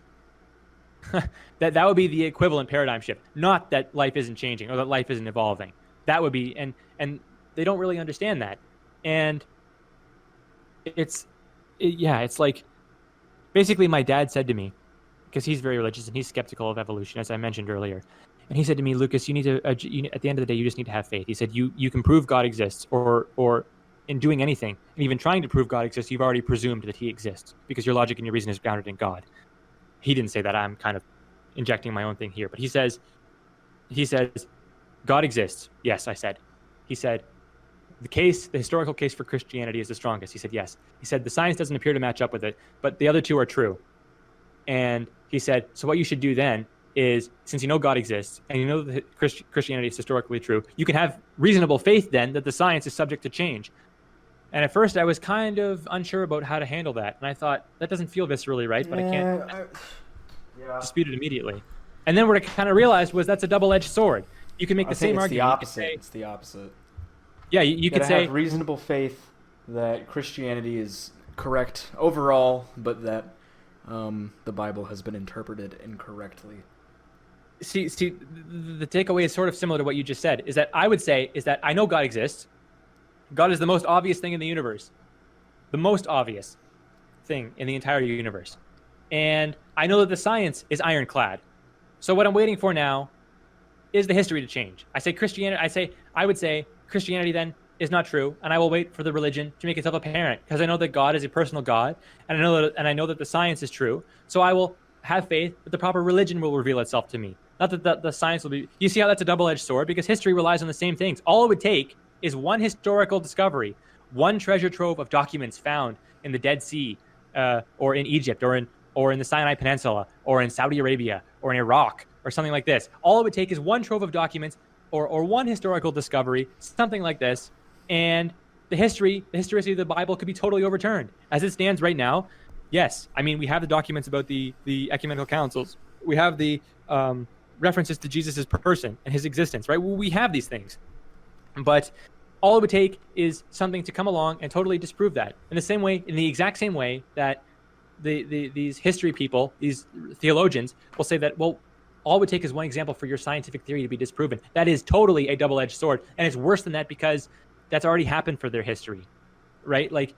that would be the equivalent paradigm shift. Not that life isn't changing or that life isn't evolving. That would be, and they don't really understand that. And it's like, basically my dad said to me, because he's very religious and he's skeptical of evolution, as I mentioned earlier. And he said to me, Lucas, you need to, at the end of the day, you just need to have faith. He said, you can prove God exists, or in doing anything, and even trying to prove God exists, you've already presumed that he exists because your logic and your reason is grounded in God. He didn't say that. I'm kind of injecting my own thing here, but he says, God exists. Yes, I said. He said, the historical case for Christianity is the strongest. He said, yes. He said, the science doesn't appear to match up with it, but the other two are true. And he said, so what you should do then is, since you know God exists and you know that Christianity is historically true, you can have reasonable faith then that the science is subject to change. And at first I was kind of unsure about how to handle that. And I thought, that doesn't feel viscerally right, but I can't Yeah. dispute it immediately. And then what I kind of realized was that's a double-edged sword. You can make the same it's argument. the opposite. It's the opposite. Yeah, you could gotta say have reasonable faith that Christianity is correct overall, but that the Bible has been interpreted incorrectly. see the takeaway is sort of similar to what you just said. Is that I would say is that I know God exists. God is the most obvious thing in the universe, the most obvious thing in the entire universe, and I know that the science is ironclad. So what I'm waiting for now is the history to change. I would say Christianity then is not true, and I will wait for the religion to make itself apparent because I know that God is a personal God, and I know that the science is true. So I will have faith that the proper religion will reveal itself to me. Not that the science will be. You see how that's a double-edged sword because history relies on the same things. All it would take is one historical discovery, one treasure trove of documents found in the Dead Sea, or in Egypt, or in the Sinai Peninsula, or in Saudi Arabia, or in Iraq, or something like this. All it would take is one trove of documents or one historical discovery, something like this, and the historicity of the Bible could be totally overturned. As it stands right now, yes, I mean, we have the documents about the ecumenical councils. We have the references to Jesus' person and his existence, right? We have these things. But all it would take is something to come along and totally disprove that. In the exact same way that these history people, these theologians, will say that, well, all it would take is one example for your scientific theory to be disproven. That is totally a double-edged sword, and it's worse than that because that's already happened for their history, right? Like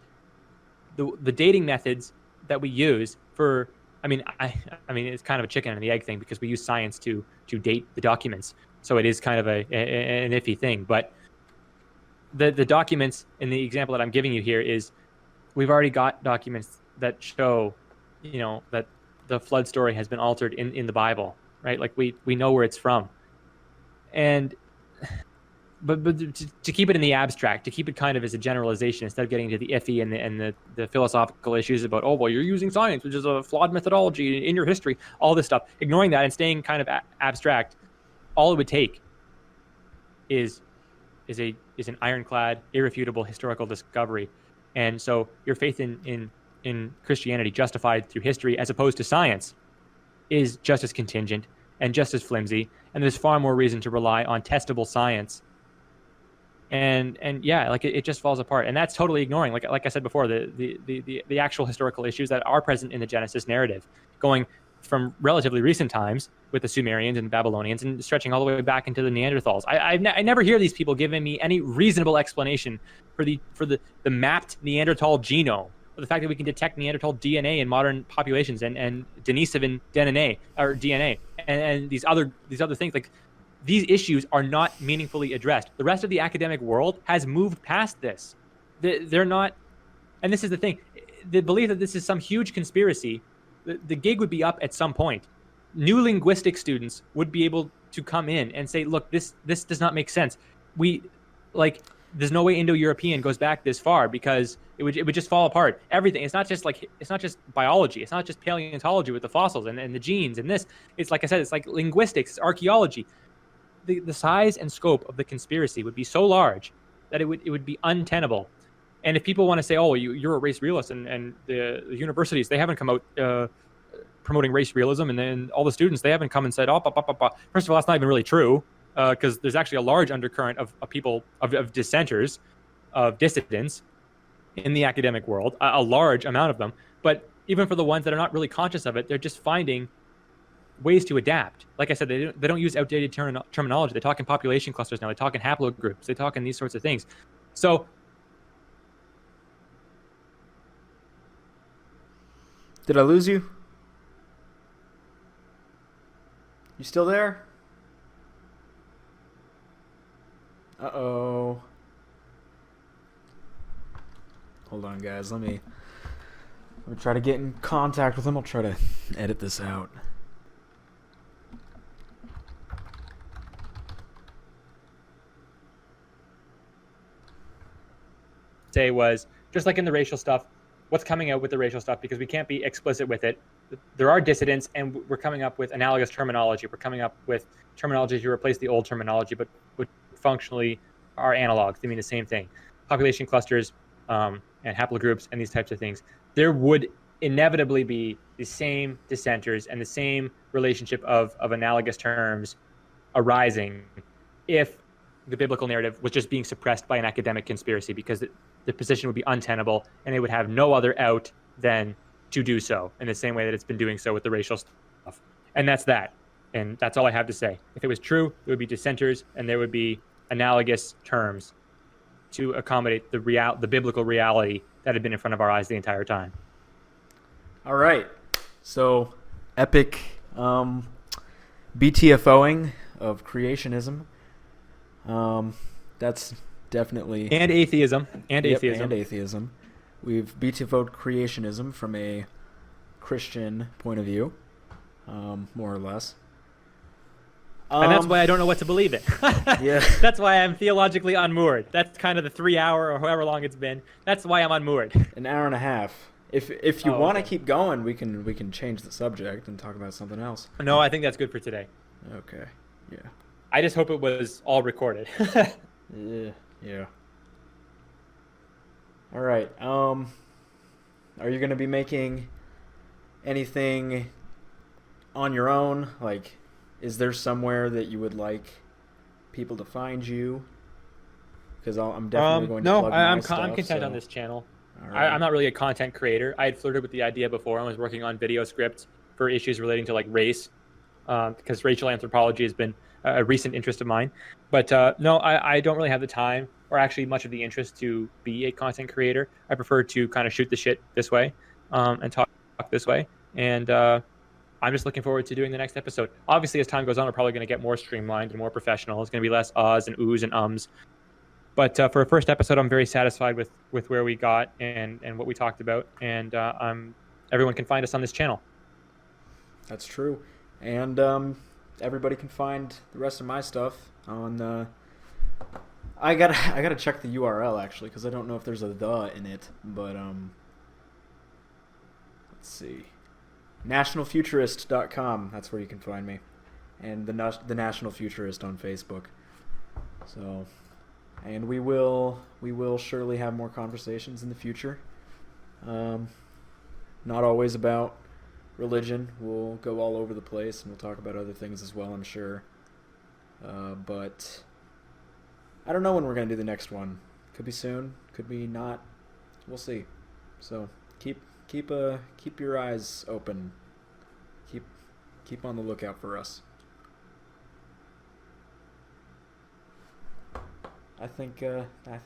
the dating methods that we use for, I mean, it's kind of a chicken and the egg thing because we use science to date the documents, so it is kind of an iffy thing. But the documents in the example that I'm giving you here is we've already got documents that show, that the flood story has been altered in the Bible, right? Like we know where it's from, and but to keep it in the abstract, to keep it kind of as a generalization instead of getting into the iffy and the philosophical issues about, oh well, you're using science, which is a flawed methodology in your history, all this stuff, ignoring that and staying kind of abstract. All it would take is an ironclad, irrefutable historical discovery, and so your faith in Christianity justified through history as opposed to science is just as contingent and just as flimsy, and there's far more reason to rely on testable science. And yeah, like it just falls apart, and that's totally ignoring, like I said before, the actual historical issues that are present in the Genesis narrative, going from relatively recent times with the Sumerians and Babylonians and stretching all the way back into the Neanderthals. I never hear these people giving me any reasonable explanation for the mapped Neanderthal genome, or the fact that we can detect Neanderthal DNA in modern populations and Denisovan DNA and these other things. Like, these issues are not meaningfully addressed. The rest of the academic world has moved past this. They're not, and this is the thing, the belief that this is some huge conspiracy, the gig would be up at some point. New linguistic students would be able to come in and say, look, this does not make sense. There's no way Indo-European goes back this far because it would just fall apart. Everything. It's not just biology. It's not just paleontology with the fossils and the genes and this. It's like I said, it's like linguistics, it's archaeology. The size and scope of the conspiracy would be so large that it would be untenable. And if people want to say, oh, you're a race realist, and the universities, they haven't come out promoting race realism, and then all the students, they haven't come and said, first of all, that's not even really true, because there's actually a large undercurrent of people, of dissenters, of dissidents in the academic world, a large amount of them. But even for the ones that are not really conscious of it, they're just finding ways to adapt. Like I said, they don't use outdated terminology. They talk in population clusters now. They talk in haplogroups. They talk in these sorts of things. So, did I lose you? You still there? Uh-oh. Hold on, guys. Let me try to get in contact with him. I'll try to edit this out. Say was just like in the racial stuff, what's coming out with the racial stuff, because we can't be explicit with it. There are dissidents, and we're coming up with analogous terminology. We're coming up with terminology to replace the old terminology, but which functionally are analogs. They mean the same thing. Population clusters and haplogroups and these types of things. There would inevitably be the same dissenters and the same relationship of analogous terms arising if the biblical narrative was just being suppressed by an academic conspiracy, because the position would be untenable and they would have no other out than to do so in the same way that it's been doing so with the racial stuff. And that's that. And that's all I have to say. If it was true, it would be dissenters and there would be analogous terms to accommodate the biblical reality that had been in front of our eyes the entire time. All right. So, epic BTFOing of creationism. That's definitely... And atheism. And Yep, atheism. and atheism. We've BTFO'd creationism from a Christian point of view, more or less. And that's why I don't know what to believe in. Yeah. That's why I'm theologically unmoored. That's kind of the 3 hour or however long it's been. That's why I'm unmoored. An hour and a half. If you want to keep going, we can change the subject and talk about something else. No, I think that's good for today. Okay. Yeah. I just hope it was all recorded. Yeah. All right. Are you going to be making anything on your own? Like, is there somewhere that you would like people to find you? Because I'm definitely going to plug my stuff. I'm content on this channel. Right. I'm not really a content creator. I had flirted with the idea before. I was working on video scripts for issues relating to like race, because racial anthropology has been a recent interest of mine. But no, I don't really have the time or actually much of the interest to be a content creator. I prefer to kind of shoot the shit this way and talk this way. And I'm just looking forward to doing the next episode. Obviously, as time goes on, we're probably going to get more streamlined and more professional. It's going to be less uhs and oohs and ums. But for a first episode, I'm very satisfied with where we got and what we talked about. And everyone can find us on this channel. That's true. And everybody can find the rest of my stuff on... I gotta check the URL, actually, because I don't know if there's a "the" in it. But, let's see. NationalFuturist.com. That's where you can find me. And the National Futurist on Facebook. So... And we will surely have more conversations in the future. Not always about religion. We'll go all over the place, and we'll talk about other things as well, I'm sure. But I don't know when we're going to do the next one. Could be soon, could be not. We'll see. So keep your eyes open. Keep on the lookout for us. I think